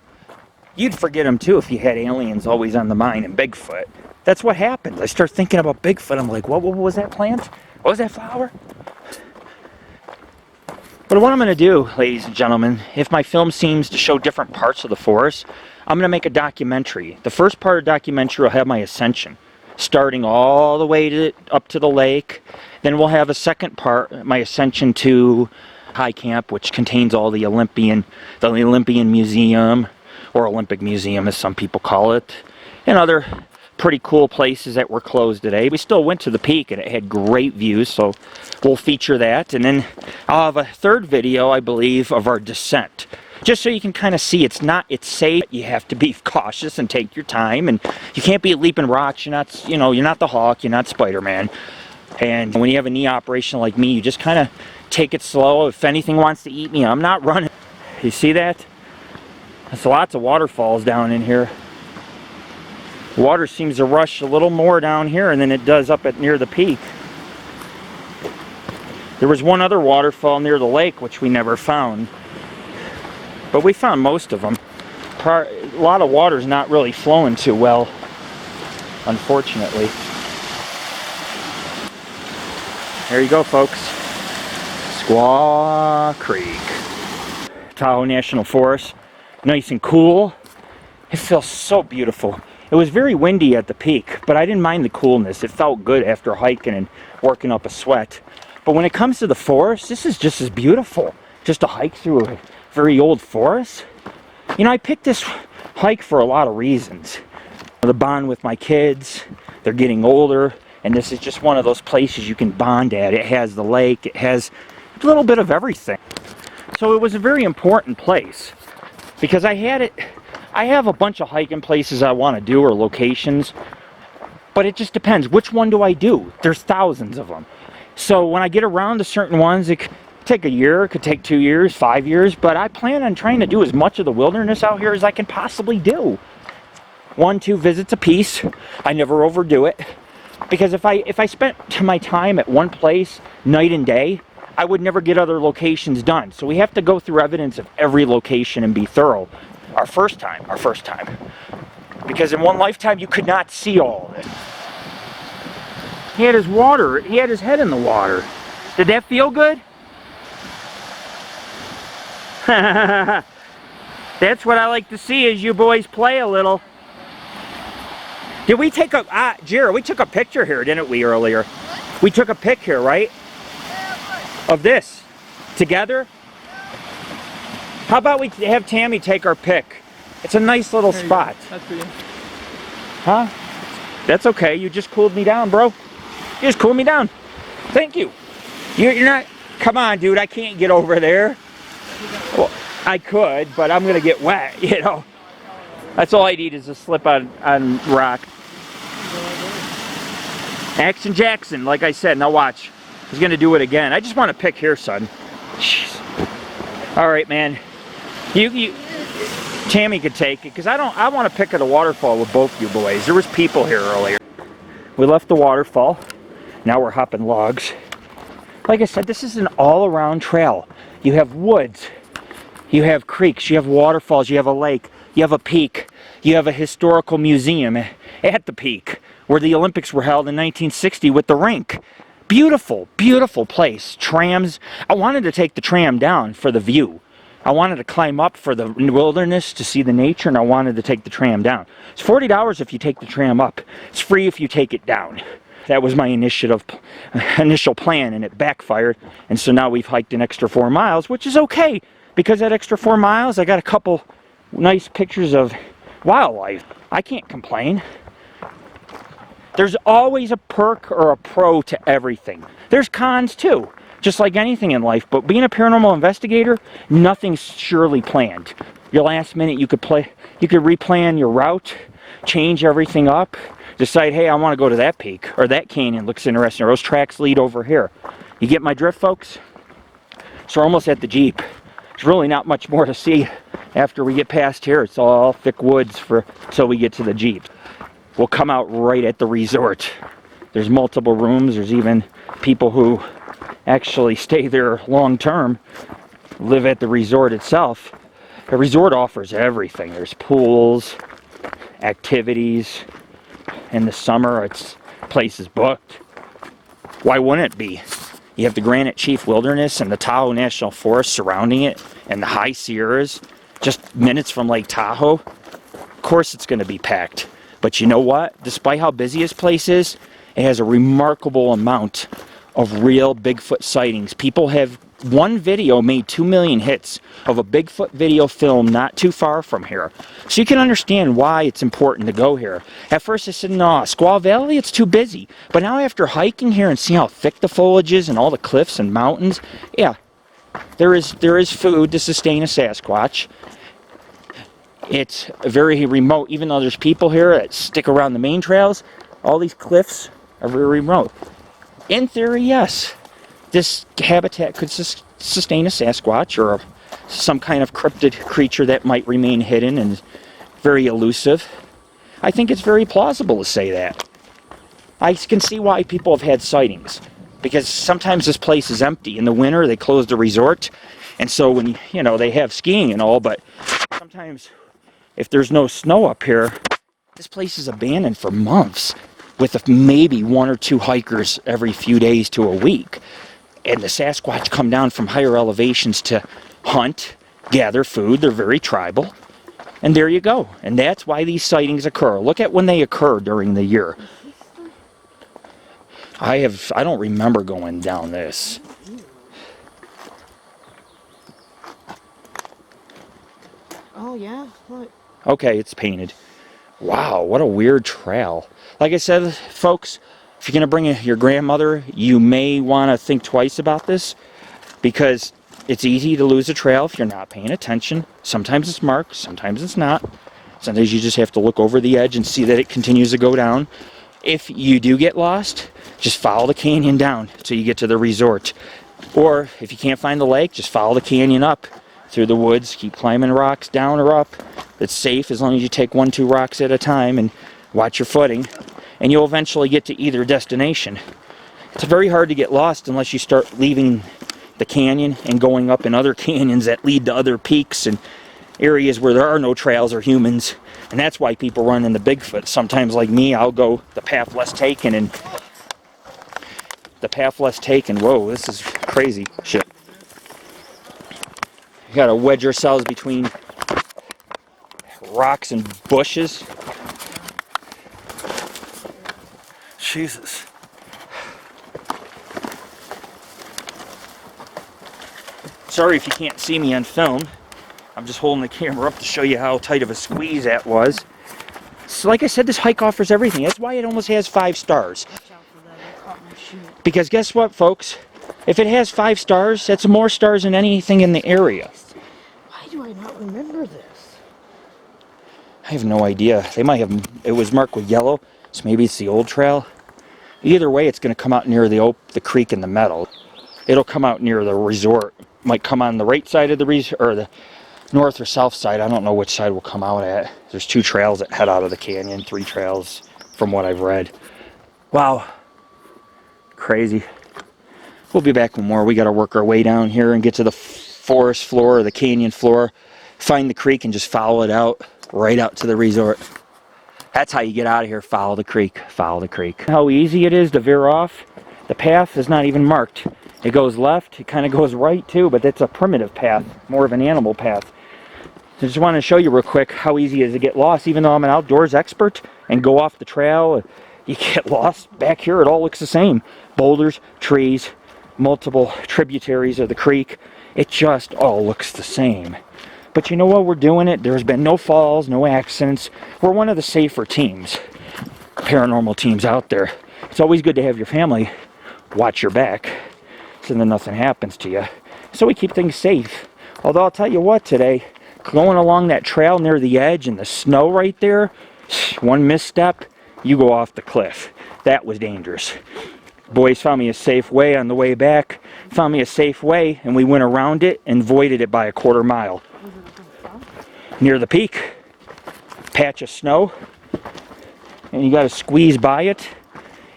You'd forget them too if you had aliens always on the mind and Bigfoot. That's what happens. I start thinking about Bigfoot. I'm like, what was that plant? What was that flower? But what I'm going to do, ladies and gentlemen, if my film seems to show different parts of the forest, I'm going to make a documentary. The first part of the documentary will have my ascension, starting all the way up to the lake. Then we'll have a second part, my ascension to High Camp, which contains all the Olympian Museum, or Olympic Museum as some people call it, and other pretty cool places that were closed today. We still went to the peak and it had great views, so we'll feature that. And then I'll have a third video, I believe, of our descent. Just so you can kind of see it's safe. You have to be cautious and take your time, and you can't be leaping rocks. You're not the Hawk, you're not Spider-Man. And when you have a knee operation like me, you just kind of take it slow. If anything wants to eat me, I'm not running. You see that? There's lots of waterfalls down in here. Water seems to rush a little more down here than it does up near the peak. There was one other waterfall near the lake which we never found, but we found most of them. A lot of water's not really flowing too well, unfortunately. There you go, folks. Squaw Creek. Tahoe National Forest. Nice and cool. It feels so beautiful. It was very windy at the peak, but I didn't mind the coolness. It felt good after hiking and working up a sweat. But when it comes to the forest, this is just as beautiful. Just to hike through a very old forest. You know, I picked this hike for a lot of reasons. The bond with my kids, they're getting older, and this is just one of those places you can bond at. It has the lake, it has a little bit of everything. So it was a very important place because I have a bunch of hiking places I want to do, or locations, but it just depends. Which one do I do? There's thousands of them. So when I get around to certain ones, it could take a year, it could take 2 years, 5 years, but I plan on trying to do as much of the wilderness out here as I can possibly do. 1-2 visits a piece. I never overdo it, because if I spent my time at one place night and day, I would never get other locations done. So we have to go through evidence of every location and be thorough. Our first time. Because in one lifetime, you could not see all of it. He had his head in the water. Did that feel good? That's what I like to see, is you boys play a little. Did we take Jared, we took a picture here, didn't we, earlier? What? We took a pic here, right? Yeah, of this. Together? How about we have Tammy take our pic? It's a nice little spot. That's for you. Huh? That's okay. You just cooled me down, bro. You just cooled me down. Thank you. You're not... Come on, dude. I can't get over there. Well, I could, but I'm going to get wet, you know. That's all I need is a slip on rock. Action Jackson, like I said. Now watch. He's going to do it again. I just want to pick here, son. Jeez. All right, man. Tammy could take it, because I want to pick at a waterfall with both you boys. There was people here earlier. We left the waterfall. Now we're hopping logs. Like I said, this is an all-around trail. You have woods. You have creeks, you have waterfalls, you have a lake, you have a peak, you have a historical museum at the peak where the Olympics were held in 1960 with the rink. Beautiful, beautiful place. Trams. I wanted to take the tram down for the view. I wanted to climb up for the wilderness to see the nature, and I wanted to take the tram down. It's $40 if you take the tram up. It's free if you take it down. That was my initial plan, and it backfired. And so now we've hiked an extra 4 miles, which is okay, because that extra 4 miles, I got a couple nice pictures of wildlife. I can't complain. There's always a perk or a pro to everything. There's cons too, just like anything in life. But being a paranormal investigator, nothing's surely planned. Your last minute, you could replan your route, change everything up, decide, hey, I want to go to that peak or that canyon looks interesting, or those tracks lead over here. You get my drift, folks? So we're almost at the Jeep. There's really not much more to see after we get past here. It's all thick woods till we get to the Jeep. We'll come out right at the resort. There's multiple rooms. There's even people who actually stay there long term, live at the resort itself. The resort offers everything. There's pools, activities. In the summer, it's places booked. Why wouldn't it be? You have the Granite Chief Wilderness and the Tahoe National Forest surrounding it, and the high Sierras, just minutes from Lake Tahoe. Of course it's going to be packed. But you know what? Despite how busy this place is, it has a remarkable amount of real Bigfoot sightings. People have, one video made 2 million hits of a Bigfoot video film not too far from here. So you can understand why it's important to go here. At first I said, no, Squaw Valley, it's too busy. But now after hiking here and seeing how thick the foliage is and all the cliffs and mountains, yeah, there is food to sustain a Sasquatch. It's very remote, even though there's people here that stick around the main trails. All these cliffs are very remote. In theory, yes, this habitat could sustain a Sasquatch or some kind of cryptid creature that might remain hidden and very elusive. I think it's very plausible to say that. I can see why people have had sightings, because sometimes this place is empty. In the winter, they close the resort, and so when, you know, they have skiing and all, but sometimes if there's no snow up here, this place is abandoned for months with maybe 1 or 2 hikers every few days to a week. And the Sasquatch come down from higher elevations to hunt, gather food. They're very tribal. And there you go. And that's why these sightings occur. Look at when they occur during the year. I don't remember going down this. Oh, yeah? What? Okay, it's painted. Wow, what a weird trail. Like I said, folks, if you're going to bring your grandmother, you may want to think twice about this, because it's easy to lose a trail if you're not paying attention. Sometimes it's marked, sometimes it's not. Sometimes you just have to look over the edge and see that it continues to go down. If you do get lost, just follow the canyon down until you get to the resort. Or if you can't find the lake, just follow the canyon up through the woods. Keep climbing rocks down or up. It's safe as long as you take 1-2 rocks at a time and watch your footing, and you'll eventually get to either destination. It's very hard to get lost unless you start leaving the canyon and going up in other canyons that lead to other peaks and areas where there are no trails or humans. And that's why people run into Bigfoot. Sometimes, like me, I'll go the path less taken, and whoa, this is crazy shit. You gotta wedge ourselves between rocks and bushes. Jesus. Sorry if you can't see me on film. I'm just holding the camera up to show you how tight of a squeeze that was. So like I said, this hike offers everything. That's why it almost has 5 stars. Because guess what, folks? If it has 5 stars, that's more stars than anything in the area. Why do I not remember this? I have no idea. They might have, it was marked with yellow, so maybe it's the old trail. Either way, it's going to come out near the creek in the meadow. It'll come out near the resort. Might come on the right side of the resort, or the north or south side. I don't know which side will come out at. There's 2 trails that head out of the canyon, 3 trails from what I've read. Wow. Crazy. We'll be back with more. We got to work our way down here and get to the forest floor or the canyon floor, find the creek and just follow it out, right out to the resort. That's how you get out of here. Follow the creek. Follow the creek. How easy it is to veer off. The path is not even marked. It goes left. It kind of goes right too, but it's a primitive path, more of an animal path. So I just want to show you real quick how easy it is to get lost. Even though I'm an outdoors expert and go off the trail, you get lost. Back here, it all looks the same. Boulders, trees, multiple tributaries of the creek. It just all looks the same. But you know what? We're doing it. There's been no falls, no accidents. We're one of the safer teams, paranormal teams out there. It's always good to have your family watch your back so that nothing happens to you. So we keep things safe. Although I'll tell you what, today, going along that trail near the edge and the snow right there, one misstep, you go off the cliff. That was dangerous. Boys found me a safe way on the way back, found me a safe way, and we went around it and avoided it by a quarter mile. Near the peak, patch of snow, and you got to squeeze by it,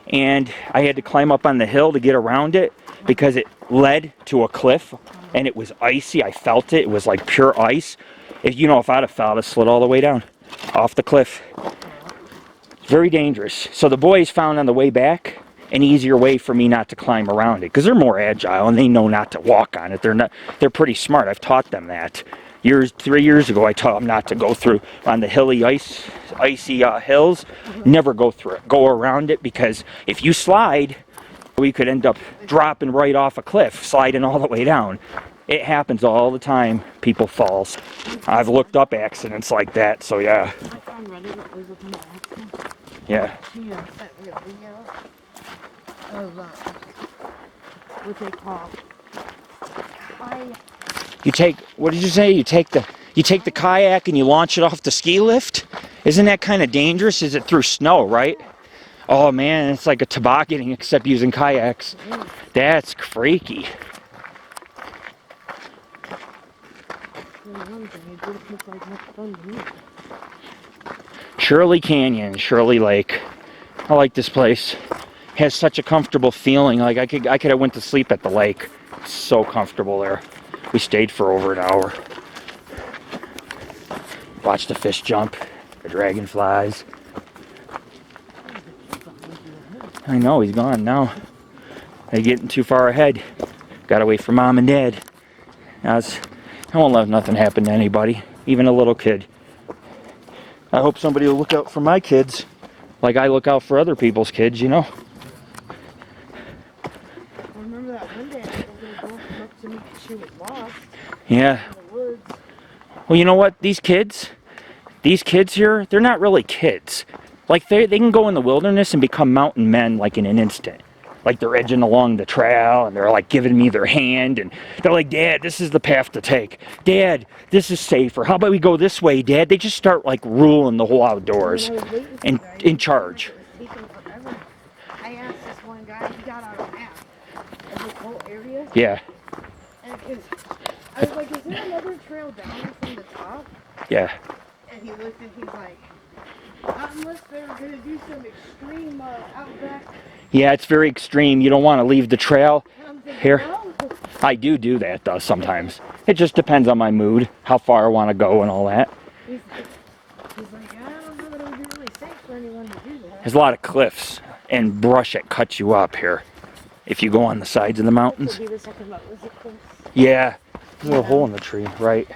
and I had to climb up on the hill to get around it because it led to a cliff and it was icy. I felt it. It was like pure ice. If I'd have fell, I'd have slid all the way down off the cliff. Very dangerous. So the boys found on the way back an easier way for me not to climb around it because they're more agile and they know not to walk on it. They're pretty smart. I've taught them that. 3 years ago, I taught them not to go through on the hilly icy hills. Never go through it. Go around it, because if you slide, we could end up dropping right off a cliff, sliding all the way down. It happens all the time. People fall. I've looked up accidents like that, so yeah. Yeah. What they call You take, what did you say? You take the kayak and you launch it off the ski lift? Isn't that kind of dangerous? Is it through snow, right? Oh man, it's like a tobogganing except using kayaks. That's freaky. Shirley Canyon, Shirley Lake. I like this place. Has such a comfortable feeling. Like I could have went to sleep at the lake. It's so comfortable there. We stayed for over an hour. Watched the fish jump, the dragonflies. I know, he's gone now. They're getting too far ahead. Gotta wait for mom and dad. I won't let nothing happen to anybody, even a little kid. I hope somebody will look out for my kids like I look out for other people's kids, I remember that one day I was going to go up to me because she was lost. Yeah. In the woods. Well, you know what? These kids here, they're not really kids. Like, they can go in the wilderness and become mountain men, like, in an instant. Like, they're edging along the trail, and they're, like, giving me their hand, and they're like, Dad, this is the path to take. Dad, this is safer. How about we go this way, Dad? They just start, like, ruling the whole outdoors and in charge. I asked this one guy, he got out a map of this whole area. Yeah. And I was like, is there another trail down from the top? Yeah. And he looked and he's like, not unless they're going to do some extreme outback. Yeah, it's very extreme. You don't want to leave the trail here. No. I do that, though, sometimes. It just depends on my mood, how far I want to go and all that. He's like, I don't know that it would be really safe for anyone to do that. There's a lot of cliffs and brush that cuts you up here if you go on the sides of the mountains. Be the second one. Was it close? Yeah. There's a little hole in the tree, right?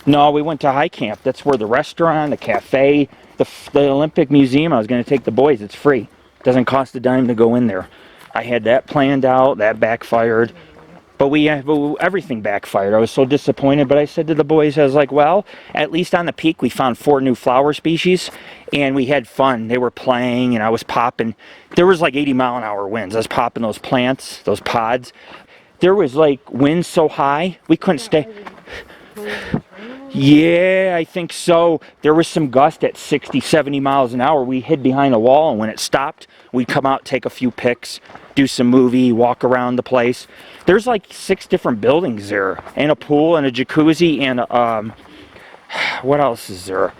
No, we went to high camp. That's where the restaurant, the cafe, the Olympic Museum, I was going to take the boys. It's free. Doesn't cost a dime to go in there. I had that planned out. That backfired. But everything backfired. I was so disappointed. But I said to the boys, I was like, well, at least on the peak, we found 4 new flower species. And we had fun. They were playing, and I was popping. There was like 80-mile-an-hour winds. I was popping those plants, those pods. There was like winds so high, we couldn't stay. Yeah, I think so. There was some gust at 60, 70 miles an hour. We hid behind a wall, and when it stopped, we'd come out, take a few pics, do some movie, walk around the place. There's like 6 different buildings there, and a pool, and a jacuzzi, and what else is there?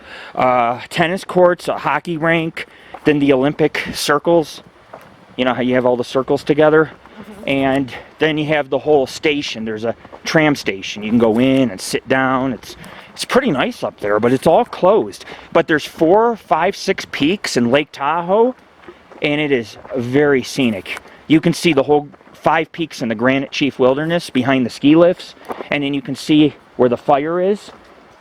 Tennis courts, a hockey rink, then the Olympic circles. You know how you have all the circles together? And then you have the whole station. There's a tram station. You can go in and sit down. It's pretty nice up there, but it's all closed. But there's 4, 5, 6 peaks in Lake Tahoe, and it is very scenic. You can see the whole 5 peaks in the Granite Chief Wilderness behind the ski lifts, and then you can see where the fire is,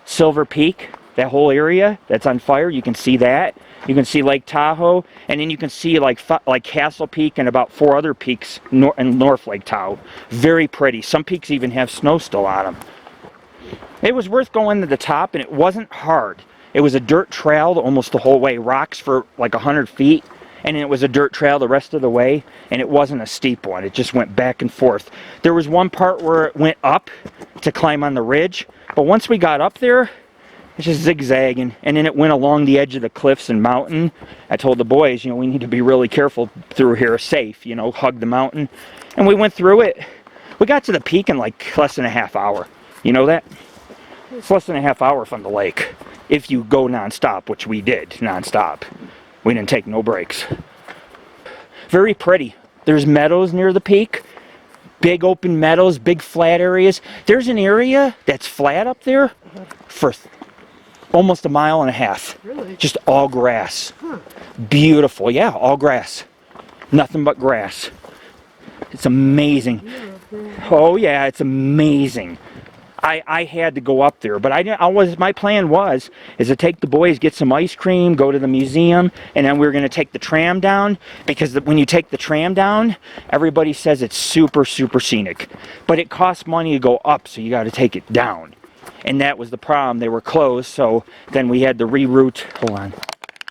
Silver Peak, that whole area that's on fire. You can see that. You can see Lake Tahoe, and then you can see like Castle Peak and about 4 other peaks in North Lake Tahoe. Very pretty. Some peaks even have snow still on them. It was worth going to the top, and it wasn't hard. It was a dirt trail almost the whole way, rocks for like 100 feet, and it was a dirt trail the rest of the way, and it wasn't a steep one. It just went back and forth. There was one part where it went up to climb on the ridge, but once we got up there, it's just zigzagging, and then it went along the edge of the cliffs and mountain. I told the boys, we need to be really careful through here, safe, hug the mountain. And we went through it. We got to the peak in like less than a half hour. You know that? It's less than a half hour from the lake. If you go nonstop, which we did nonstop. We didn't take no breaks. Very pretty. There's meadows near the peak. Big open meadows, big flat areas. There's an area that's flat up there for almost 1.5 miles. Really? Just all grass. Huh. Beautiful. Yeah, all grass. Nothing but grass. It's amazing. Oh yeah, it's amazing. I had to go up there, but my plan was to take the boys, get some ice cream, go to the museum, and then we were going to take the tram down, because when you take the tram down, everybody says it's super, super scenic. But it costs money to go up, so you got to take it down. And that was the problem. They were closed, so then we had to reroute. Hold on.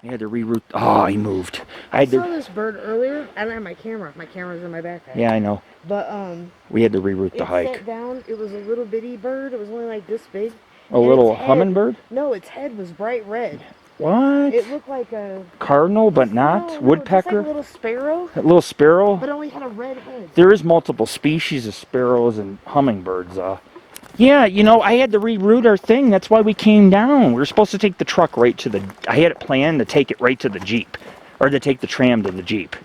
We had to reroute. Oh, he moved. I saw this bird earlier. I don't have my camera. My camera's in my backpack. Yeah, I know. But we had to reroute the hike. It sat down. It was a little bitty bird. It was only like this big. A little hummingbird? No, its head was bright red. What? It looked like a cardinal, but not no, woodpecker. Just like a little sparrow. A little sparrow. But only had a red head. There is multiple species of sparrows and hummingbirds. Yeah, I had to reroute our thing. That's why we came down. We were supposed to take the truck right to the... I had it planned to take it right to the Jeep. Or to take the tram to the Jeep.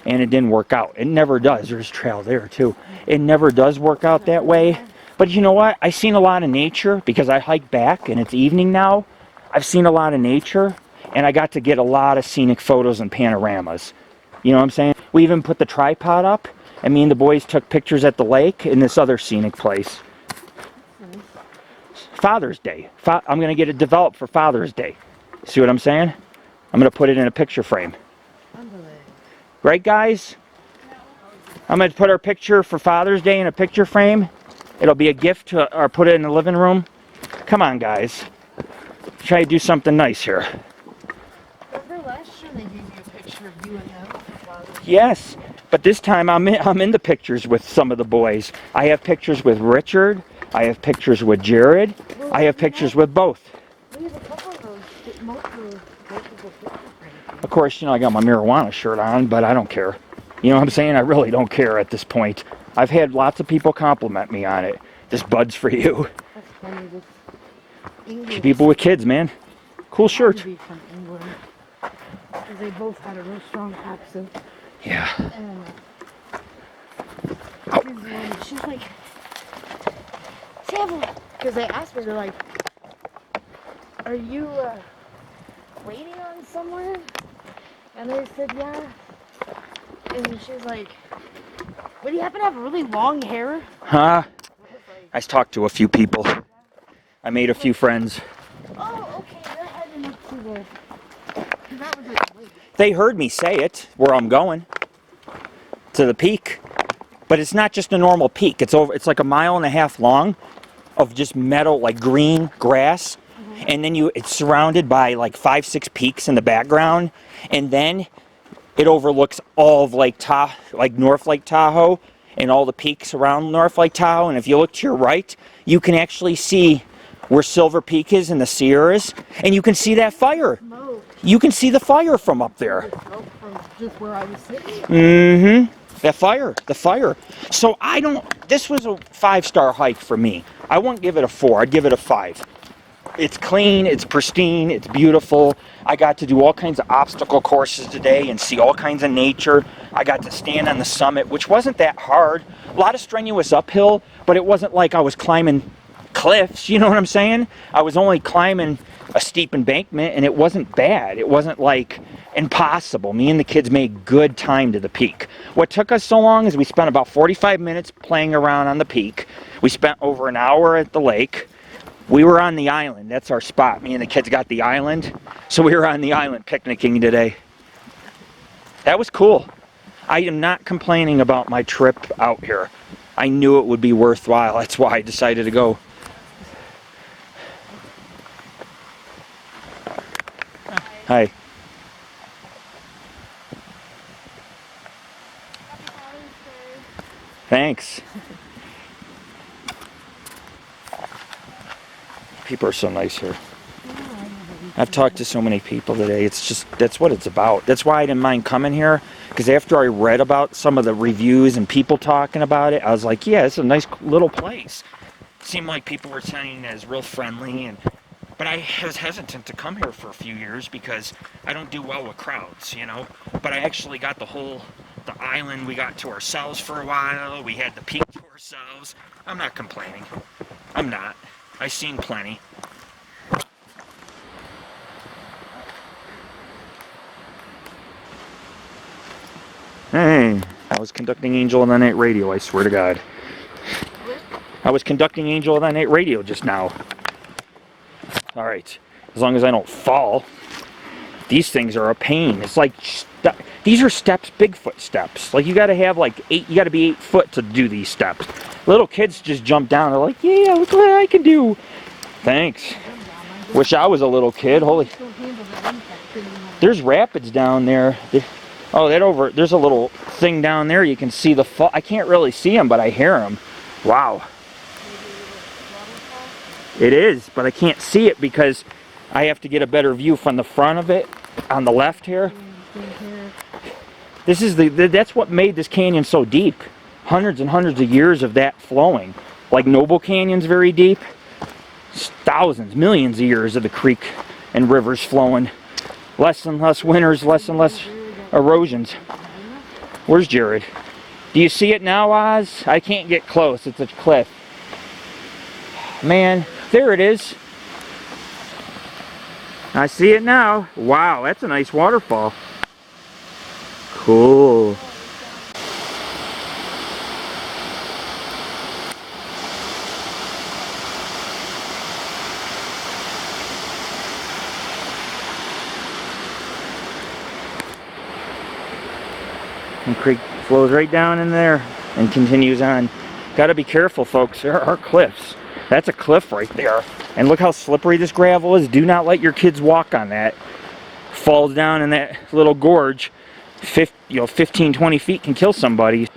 And it didn't work out. It never does. There's trail there, too. It never does work out that way. But you know what? I've seen a lot of nature, because I hike back, and it's evening now. I've seen a lot of nature, and I got to get a lot of scenic photos and panoramas. You know what I'm saying? We even put the tripod up, and me and the boys took pictures at the lake in this other scenic place. Father's Day. I'm going to get it developed for Father's Day. See what I'm saying? I'm going to put it in a picture frame. Right, guys? I'm going to put our picture for Father's Day in a picture frame. It'll be a gift or put it in the living room. Come on, guys. Try to do something nice here. Remember last year they gave you a picture of you and them? Yes, but this time I'm in the pictures with some of the boys. I have pictures with Richard. I have pictures with Jared. I have pictures with both. We have a couple of those. Of course, I got my marijuana shirt on, but I don't care. You know what I'm saying? I really don't care at this point. I've had lots of people compliment me on it. This bud's for you. That's funny. English. People with kids, man. Cool shirt. From England. Because they both had a real strong accent. Yeah. And she's like, because they asked me, they're like, are you waiting on someone? And I said, yeah. And she's like, would you happen to have really long hair? Huh? I talked to a few people. I made a few friends. Oh, okay, they're heading up to the... That was like, wait. They heard me say it, where I'm going. To the peak. But it's not just a normal peak. It's like 1.5 miles long of just meadow, like green grass. And then it's surrounded by like 5, 6 peaks in the background. And then it overlooks all of Lake Tahoe, like North Lake Tahoe, and all the peaks around North Lake Tahoe. And if you look to your right, you can actually see where Silver Peak is in the Sierras. And you can see that fire. You can see the fire from up there. From just where I was sitting. Mm-hmm. The fire. So this was a 5-star hike for me. I wouldn't give it a 4, I'd give it a 5. It's clean, it's pristine, it's beautiful. I got to do all kinds of obstacle courses today and see all kinds of nature. I got to stand on the summit, which wasn't that hard. A lot of strenuous uphill, but it wasn't like I was climbing cliffs, you know what I'm saying? I was only climbing a steep embankment, and it wasn't bad. It wasn't like impossible. Me and the kids made good time to the peak. What took us so long is we spent about 45 minutes playing around on the peak. We spent over an hour at the lake. We were on the island. That's our spot. Me and the kids got the island. So we were on the island picnicking today. That was cool. I am not complaining about my trip out here. I knew it would be worthwhile. That's why I decided to go. Hi. Thanks. People are so nice here. I've talked to so many people today. It's just, that's what it's about. That's why I didn't mind coming here, because after I read about some of the reviews and people talking about it, I was like, yeah, it's a nice little place. It seemed like people were saying it was real friendly, but I was hesitant to come here for a few years because I don't do well with crowds, you know. But I actually got the island we got to ourselves for a while. We had the peak to ourselves. I'm not complaining. I'm not. I've seen plenty. Hey, I was conducting Angel of the Night radio, I swear to God. I was conducting Angel of the Night radio just now. Alright, as long as I don't fall. These things are a pain. It's like, these are steps, Bigfoot steps. Like, you gotta have like you gotta be 8 foot to do these steps. Little kids just jump down, they're like, yeah, look what I can do. Thanks. Wish I was a little kid, holy. There's rapids down there. Oh, there's a little thing down there. You can see the fall. I can't really see them, but I hear them. Wow. It is, but I can't see it because I have to get a better view from the front of it on the left here. This is that's what made this canyon so deep. Hundreds and hundreds of years of that flowing. Like Noble Canyon's very deep. Thousands, millions of years of the creek and rivers flowing. Less and less winters, less and less erosions. Where's Jared? Do you see it now, Oz? I can't get close. It's a cliff. Man, there it is. I see it now. Wow, that's a nice waterfall. Cool. And creek flows right down in there and continues on. Got to be careful, folks. There are cliffs. That's a cliff right there. And look how slippery this gravel is. Do not let your kids walk on that. Falls down in that little gorge. 15, 20 feet can kill somebody.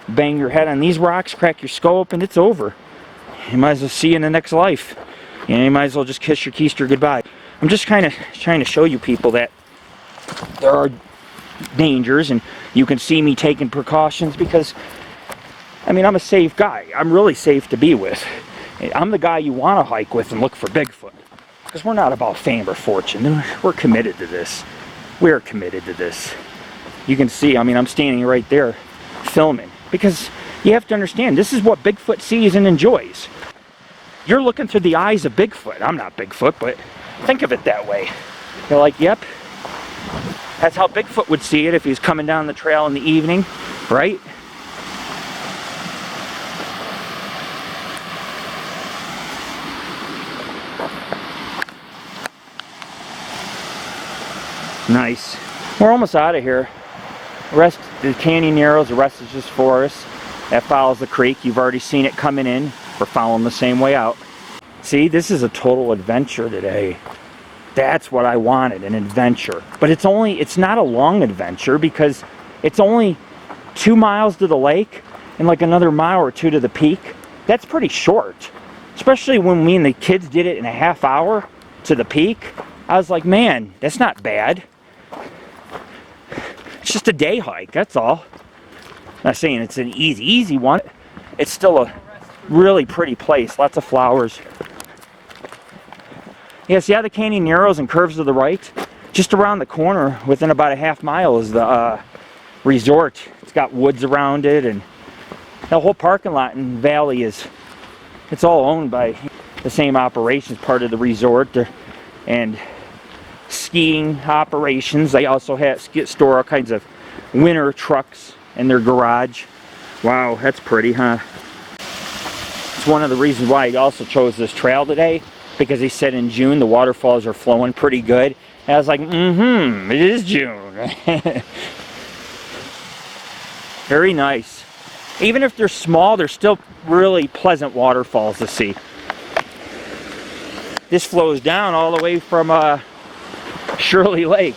Bang your head on these rocks, crack your skull open, it's over. You might as well see you in the next life. You might as well just kiss your keister goodbye. I'm just kind of trying to show you people that there are dangers, and you can see me taking precautions because, I mean, I'm a safe guy. I'm really safe to be with. I'm the guy you want to hike with and look for Bigfoot. Because we're not about fame or fortune. We're committed to this. We're committed to this. You can see, I mean, I'm standing right there filming. Because you have to understand, this is what Bigfoot sees and enjoys. You're looking through the eyes of Bigfoot. I'm not Bigfoot, but think of it that way. You're like, yep. That's how Bigfoot would see it if he's coming down the trail in the evening, right? Nice. We're almost out of here. The rest, the canyon narrows, the rest is just forest. That follows the creek. You've already seen it coming in. We're following the same way out. See, this is a total adventure today. That's what I wanted, an adventure. But it's not a long adventure because it's only 2 miles to the lake and like another mile or 2 to the peak. That's pretty short. Especially when me and the kids did it in a half hour to the peak. I was like, man, that's not bad. It's just a day hike, that's all. I'm not saying it's an easy one. It's still a really pretty place, lots of flowers. Yeah, see how the canyon narrows and curves to the right? Just around the corner, within about a half-mile, is the resort. It's got woods around it, and the whole parking lot and valley it's all owned by the same operations, part of the resort, and skiing operations. They also store all kinds of winter trucks in their garage. Wow, that's pretty, huh? It's one of the reasons why he also chose this trail today, because he said in June the waterfalls are flowing pretty good. And I was like, it is June. Very nice. Even if they're small, they're still really pleasant waterfalls to see. This flows down all the way from Shirley Lake,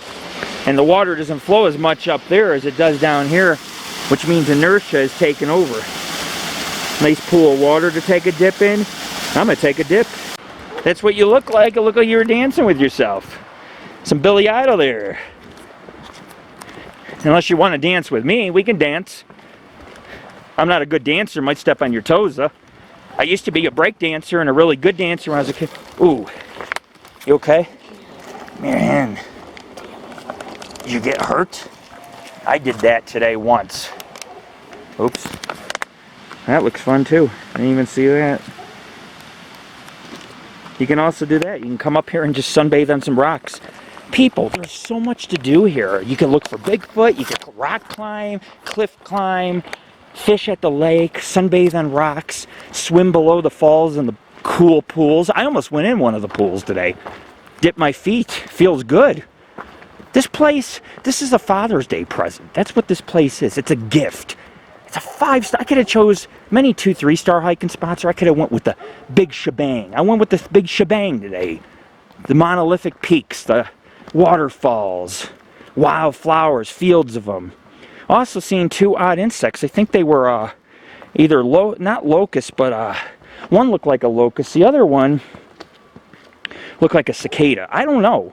and the water doesn't flow as much up there as it does down here, which means inertia is taking over. Nice pool of water to take a dip in. I'm gonna take a dip. That's what you look like. It looked like you were dancing with yourself. Some Billy Idol there. Unless you want to dance with me, we can dance. I'm not a good dancer, might step on your toes though. I used to be a break dancer and a really good dancer when I was a kid. Ooh, you okay? Man, did you get hurt? I did that today once. Oops. That looks fun too. I didn't even see that. You can also do that. You can come up here and just sunbathe on some rocks. People, there's so much to do here. You can look for Bigfoot, you can rock climb, cliff climb, fish at the lake, sunbathe on rocks, swim below the falls in the cool pools. I almost went in one of the pools today. Dipped my feet. Feels good. This place, this is a Father's Day present. That's what this place is. It's a gift. It's a 5-star. I could have chose many 2, 3-star hiking spots, or I could have went with the big shebang. I went with the big shebang today. The monolithic peaks, the waterfalls, wildflowers, fields of them. Also seen 2 odd insects. I think they were either not locusts, but one looked like a locust. The other one looked like a cicada. I don't know.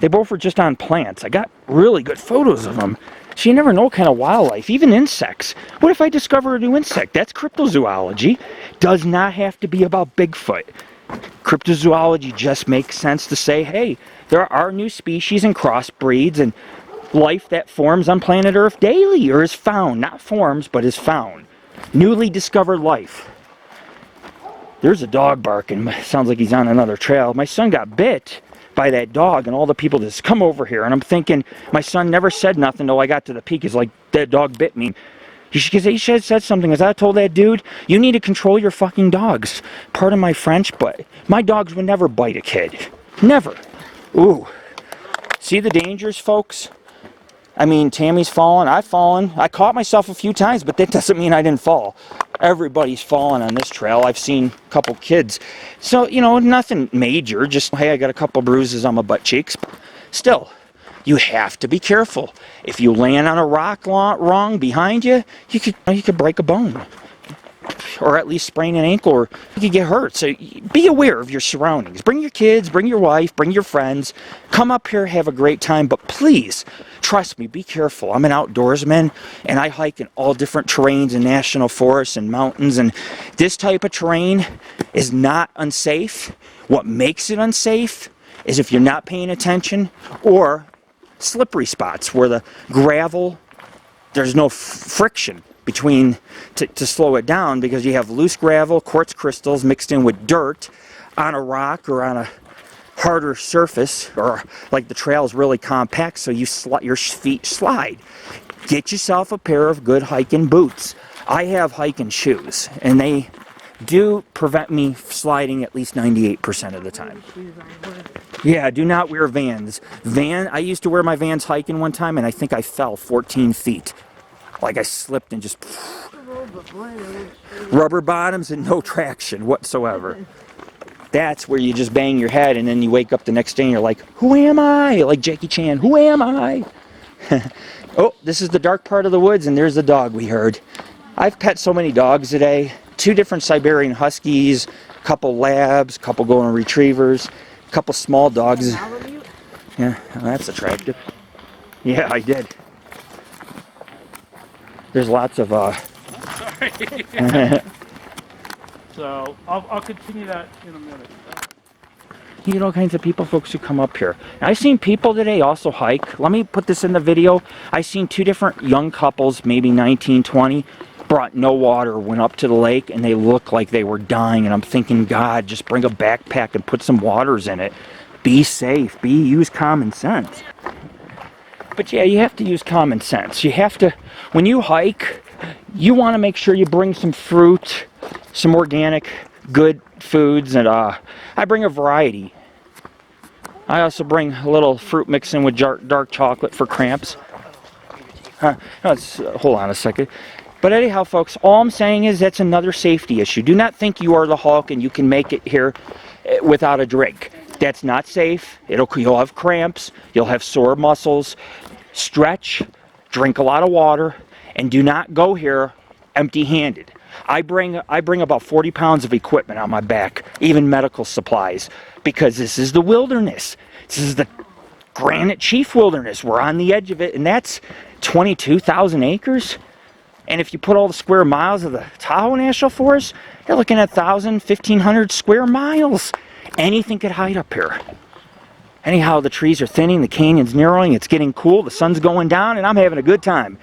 They both were just on plants. I got really good photos of them. So you never know what kind of wildlife, even insects. What if I discover a new insect? That's cryptozoology. Does not have to be about Bigfoot. Cryptozoology just makes sense to say, hey, there are new species and crossbreeds and life that forms on planet Earth daily, or is found. Not forms, but is found. Newly discovered life. There's a dog barking. Sounds like he's on another trail. My son got bit by that dog, and all the people just come over here, and I'm thinking, my son never said nothing until I got to the peak. He's like, that dog bit me. He said something, as I told that dude, you need to control your fucking dogs. Pardon my French, but my dogs would never bite a kid. Never. Ooh. See the dangers, folks? I mean, Tammy's fallen, I've fallen. I caught myself a few times, but that doesn't mean I didn't fall. Everybody's fallen on this trail. I've seen a couple kids. So, you know, nothing major. Just, hey, I got a couple bruises on my butt cheeks. Still, you have to be careful. If you land on a rock wrong behind you, you could break a bone. Or at least sprain an ankle, or you could get hurt. So be aware of your surroundings. Bring your kids, bring your wife, bring your friends. Come up here, have a great time, but please, trust me, be careful. I'm an outdoorsman, and I hike in all different terrains and national forests and mountains, and this type of terrain is not unsafe. What makes it unsafe is if you're not paying attention, or slippery spots where the gravel, there's no friction between to slow it down, because you have loose gravel, quartz crystals mixed in with dirt on a rock or on a harder surface, or like the trail is really compact, so your feet slide. Get yourself a pair of good hiking boots. I have hiking shoes, and they do prevent me sliding at least 98% of the time. Yeah, do not wear Vans. I used to wear my Vans hiking one time, and I think I fell 14 feet. Like I slipped and just rubber bottoms and no traction whatsoever. That's where you just bang your head, and then you wake up the next day and you're like, who am I? Like Jackie Chan, who am I? Oh, this is the dark part of the woods, and there's the dog we heard. I've pet so many dogs today. 2 different Siberian Huskies, a couple Labs, a couple Golden Retrievers, a couple small dogs. Yeah, well, that's attractive. Yeah, I did. There's lots of Sorry. So I'll continue that in a minute. You get all kinds of people, folks, who come up here. And I've seen people today also hike. Let me put this in the video. I've seen two different young couples, maybe 19, 20, brought no water, went up to the lake, and they looked like they were dying. And I'm thinking, God, just bring a backpack and put some waters in it. Be safe. Use common sense. But yeah, you have to use common sense. You have to, when you hike, you want to make sure you bring some fruit, some organic, good foods, and I bring a variety. I also bring a little fruit mixed in with dark chocolate for cramps. No, hold on a second. But anyhow, folks, all I'm saying is that's another safety issue. Do not think you are the Hulk and you can make it here without a drink. That's not safe. You'll have cramps. You'll have sore muscles. Stretch. Drink a lot of water. And do not go here empty-handed. I bring about 40 pounds of equipment on my back, even medical supplies, because this is the wilderness. This is the Granite Chief Wilderness. We're on the edge of it, and that's 22,000 acres. And if you put all the square miles of the Tahoe National Forest, you're looking at 1,000, 1,500 square miles. Anything could hide up here. Anyhow, the trees are thinning, the canyon's narrowing, it's getting cool, the sun's going down, and I'm having a good time.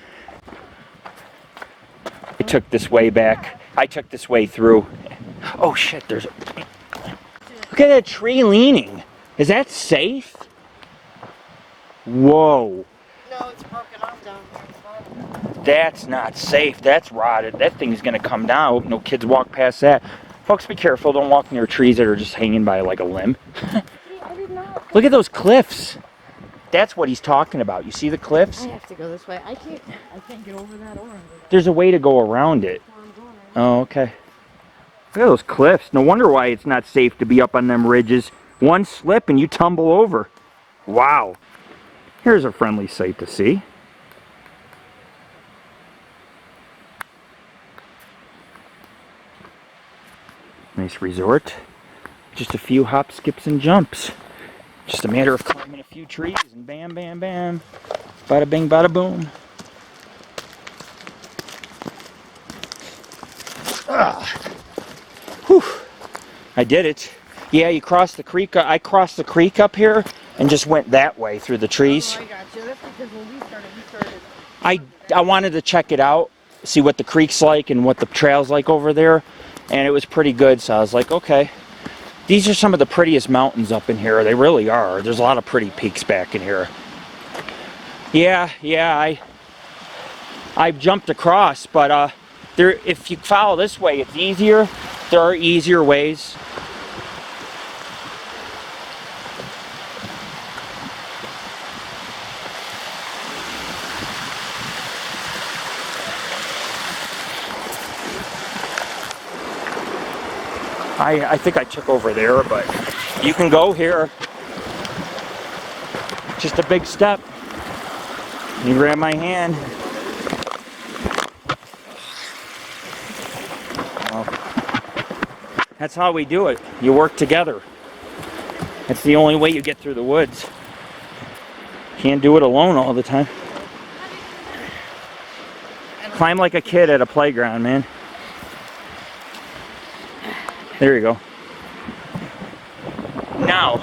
I took this way back. I took this way through. Oh shit, look at that tree leaning. Is that safe? Whoa. No, it's broken off down here. That's not safe. That's rotted. That thing's gonna come down. I hope no kids walk past that. Folks, be careful. Don't walk near trees that are just hanging by like a limb. Look at those cliffs. That's what he's talking about. You see the cliffs? I have to go this way. I can't get over that or under that. There's a way to go around it. Oh, okay. Look at those cliffs. No wonder why it's not safe to be up on them ridges. One slip and you tumble over. Wow. Here's a friendly sight to see. Nice resort. Just a few hops, skips, and jumps. Just a matter of climbing a few trees and bam, bam, bam. Bada bing, bada boom. Whew. I did it. Yeah, you cross the creek. I crossed the creek up here and just went that way through the trees. Oh, I got you. That's because when we started. I wanted to check it out, see what the creek's like and what the trail's like over there. And it was pretty good, so I was like, okay. These are some of the prettiest mountains up in here. They really are. There's a lot of pretty peaks back in here. Yeah, I jumped across, but if you follow this way, it's easier. There are easier ways. I think I took over there, but you can go here. Just a big step. You grab my hand. Well, that's how we do it. You work together. That's the only way you get through the woods. Can't do it alone all the time. Climb like a kid at a playground, man. There you go. Now,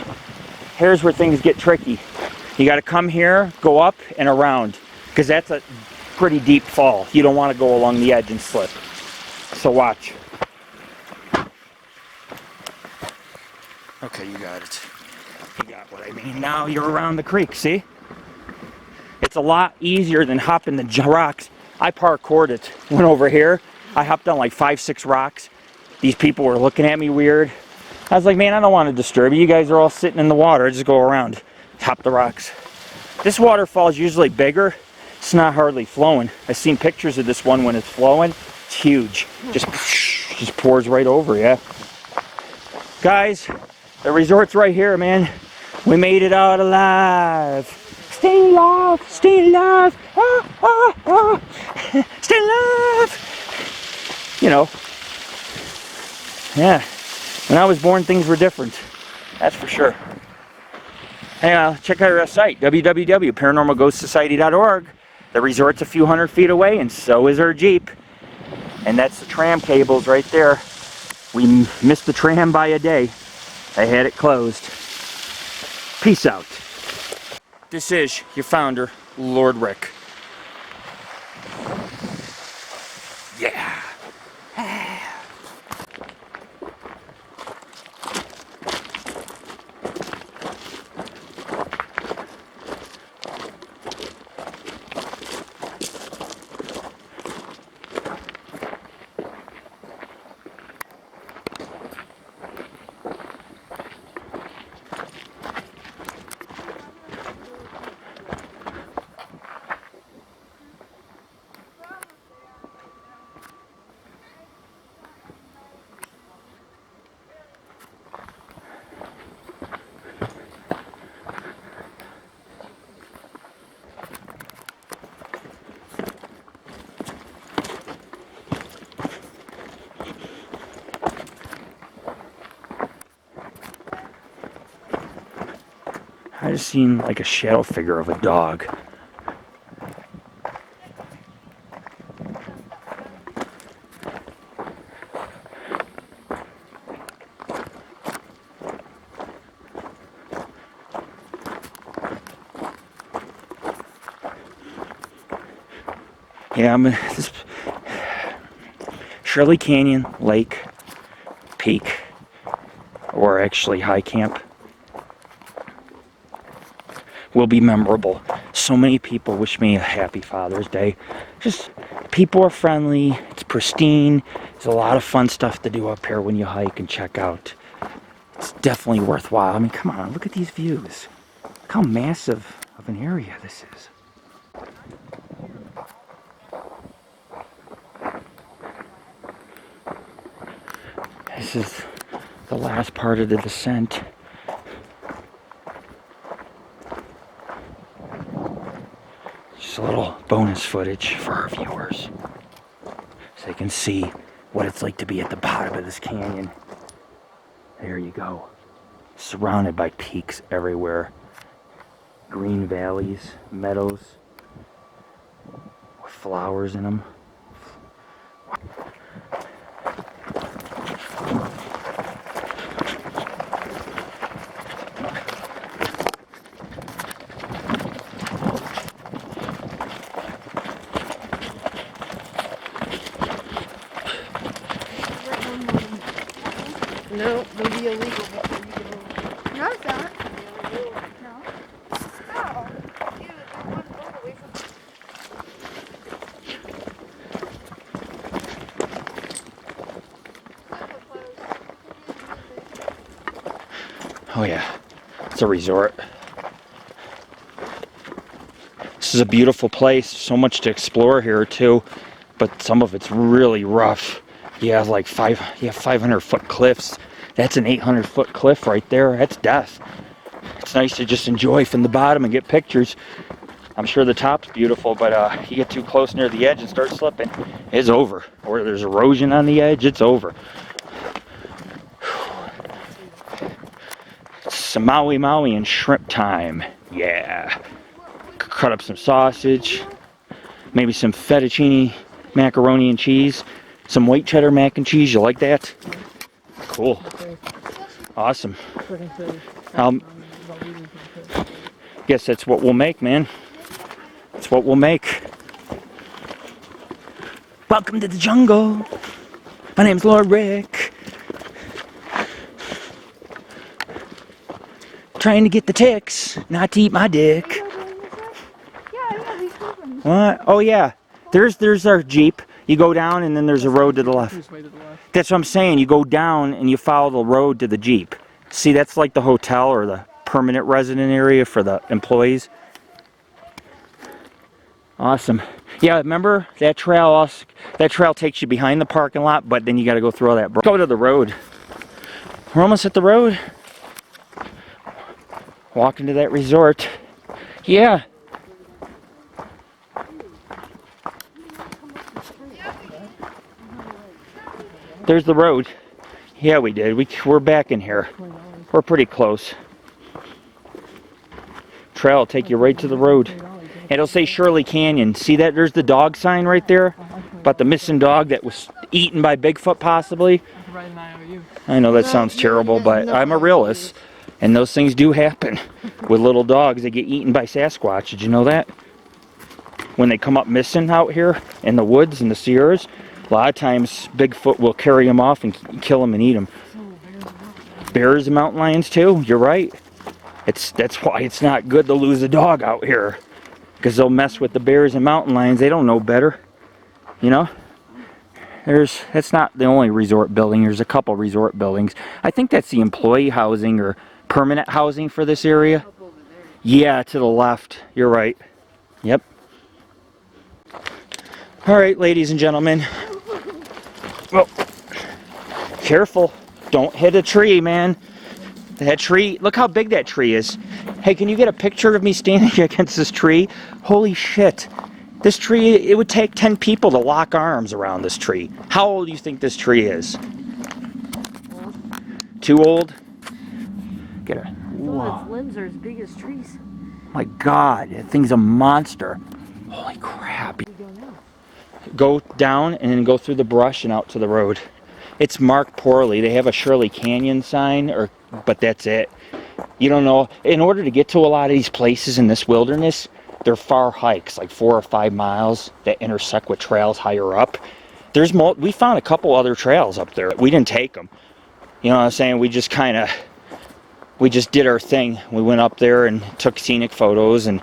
here's where things get tricky. You got to come here, go up and around, because that's a pretty deep fall. You don't want to go along the edge and slip. So watch. Okay, you got it. You got what I mean. Now you're around the creek, see? It's a lot easier than hopping the rocks. I parkoured it. Went over here. I hopped on like 5, 6 rocks. These people were looking at me weird. I was like, man, I don't want to disturb you. You guys are all sitting in the water. Just go around. Hop the rocks. This waterfall is usually bigger. It's not hardly flowing. I've seen pictures of this one when it's flowing. It's huge. Just pours right over, yeah. Guys, the resort's right here, man. We made it out alive. Stay alive. Stay alive. Ah, ah, ah. Stay alive. You know. Yeah, when I was born, things were different. That's for sure. Hey, check out our site, www.paranormalghostsociety.org. The resort's a few hundred feet away, and so is our Jeep. And that's the tram cables right there. We missed the tram by a day. They had it closed. Peace out. This is your founder, Lord Rick. Yeah. I just seen like a shadow figure of a dog. Yeah, I'm in this Shirley Canyon Lake Peak, or actually High Camp, will be memorable. So many people wish me a happy Father's Day. Just people are friendly, it's pristine, there's a lot of fun stuff to do up here when you hike and check out. It's definitely worthwhile. I mean, come on, look at these views. Look how massive of an area this is. This is the last part of the descent. Just a little bonus footage for our viewers, so they can see what it's like to be at the bottom of this canyon. There you go. Surrounded by peaks everywhere. Green valleys, meadows with flowers in them. No, it'll be illegal before you get over. No, it's not. No. Oh. Ew, there's one boat away from Oh yeah, it's a resort. This is a beautiful place. So much to explore here too, but some of it's really rough. You have like 500-foot cliffs. That's an 800-foot cliff right there. That's death. It's nice to just enjoy from the bottom and get pictures. I'm sure the top's beautiful, but you get too close near the edge and start slipping, it's over. Or there's erosion on the edge, it's over. Some Maui and shrimp time. Yeah. Cut up some sausage, maybe some fettuccine macaroni and cheese, some white cheddar mac and cheese. You like that? Cool. Awesome. Guess that's what we'll make, man. That's what we'll make. Welcome to the jungle. My name's Lord Rick. Trying to get the ticks, not to eat my dick. What? Oh yeah. There's our Jeep. You go down and then there's a road to the left. That's what I'm saying. You go down and you follow the road to the Jeep. See, that's like the hotel or the permanent resident area for the employees. Awesome. Yeah, remember that trail? That trail takes you behind the parking lot, but then you got to go through all that. Go to the road. We're almost at the road. Walking to that resort. Yeah. There's the road. Yeah, we did. We're back in here. We're pretty close. Trail will take you right to the road. And it'll say Shirley Canyon. See that? There's the dog sign right there. About the missing dog that was eaten by Bigfoot, possibly. I know that sounds terrible, but I'm a realist. And those things do happen with little dogs. They get eaten by Sasquatch. Did you know that? When they come up missing out here in the woods and the Sierras, a lot of times Bigfoot will carry them off and kill them and eat them. Bears and mountain lions too. You're right. That's why it's not good to lose a dog out here, because they'll mess with the bears and mountain lions. They don't know better, you know. That's not the only resort building. There's a couple resort buildings. I think that's the employee housing or permanent housing for this area. Yeah, to the left. You're right. Yep. All right, ladies and gentlemen. Well, careful. Don't hit a tree, man. That tree, look how big that tree is. Hey, can you get a picture of me standing against this tree? Holy shit. This tree, it would take 10 people to lock arms around this tree. How old do you think this tree is? Too old? Get a... Whoa. Its limbs are as big as trees. My God, that thing's a monster. Holy crap. Go down and then go through the brush and out to the road. It's marked poorly. They have a Shirley Canyon sign, but that's it. You don't know. In order to get to a lot of these places in this wilderness, they're far hikes, like 4 or 5 miles that intersect with trails higher up. We found a couple other trails up there. We didn't take them. You know what I'm saying? We just did our thing. We went up there and took scenic photos and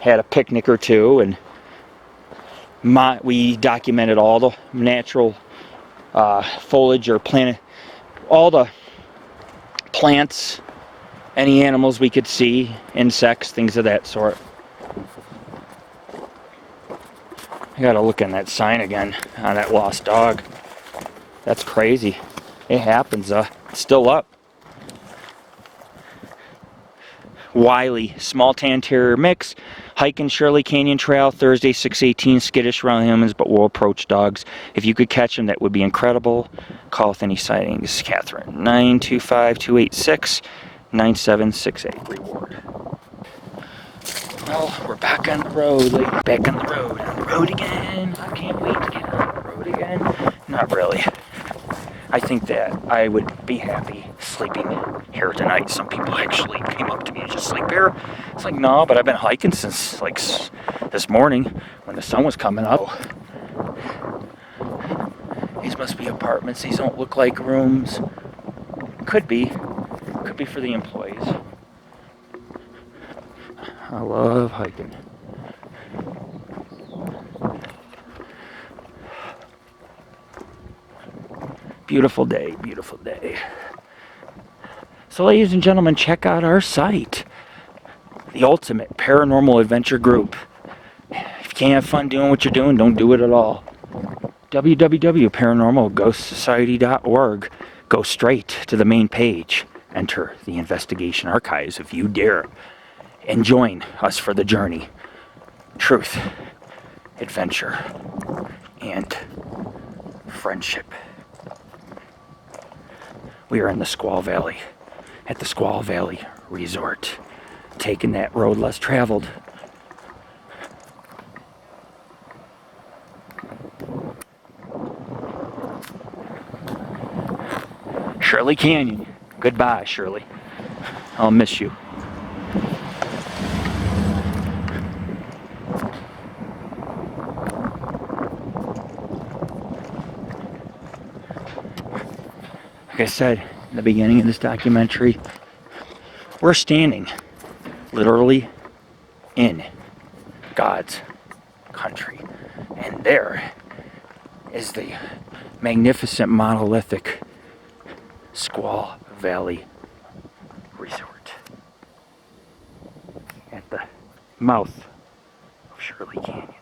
had a picnic or two, and we documented all the natural foliage or plant, all the plants, any animals we could see, insects, things of that sort. I gotta look on that sign again on that lost dog. That's crazy. It happens. It's still up. Wiley, small tan terrier mix, hiking Shirley Canyon Trail Thursday 6/18, skittish around humans but will approach dogs. If you could catch them, that would be incredible. Call with any sightings. Catherine, 925-286-9768. Reward. Well, we're back on the road, lady. Back on the road. On the road again. I can't wait to get on the road again. Not really. I think that I would be happy sleeping here tonight. Some people actually came up to me and just sleep here. It's like, no, but I've been hiking since like this morning when the sun was coming up. These must be apartments. These don't look like rooms. Could be for the employees. I love hiking. Beautiful day, beautiful day. So ladies and gentlemen, check out our site. The ultimate paranormal adventure group. If you can't have fun doing what you're doing, don't do it at all. www.paranormalghostsociety.org. Go straight to the main page. Enter the investigation archives if you dare. And join us for the journey. Truth, adventure, and friendship. We are in the Squaw Valley, at the Squaw Valley Resort, taking that road less traveled. Shirley Canyon. Goodbye, Shirley. I'll miss you. Like I said in the beginning of this documentary, we're standing literally in God's country. And there is the magnificent monolithic Squaw Valley Resort at the mouth of Shirley Canyon.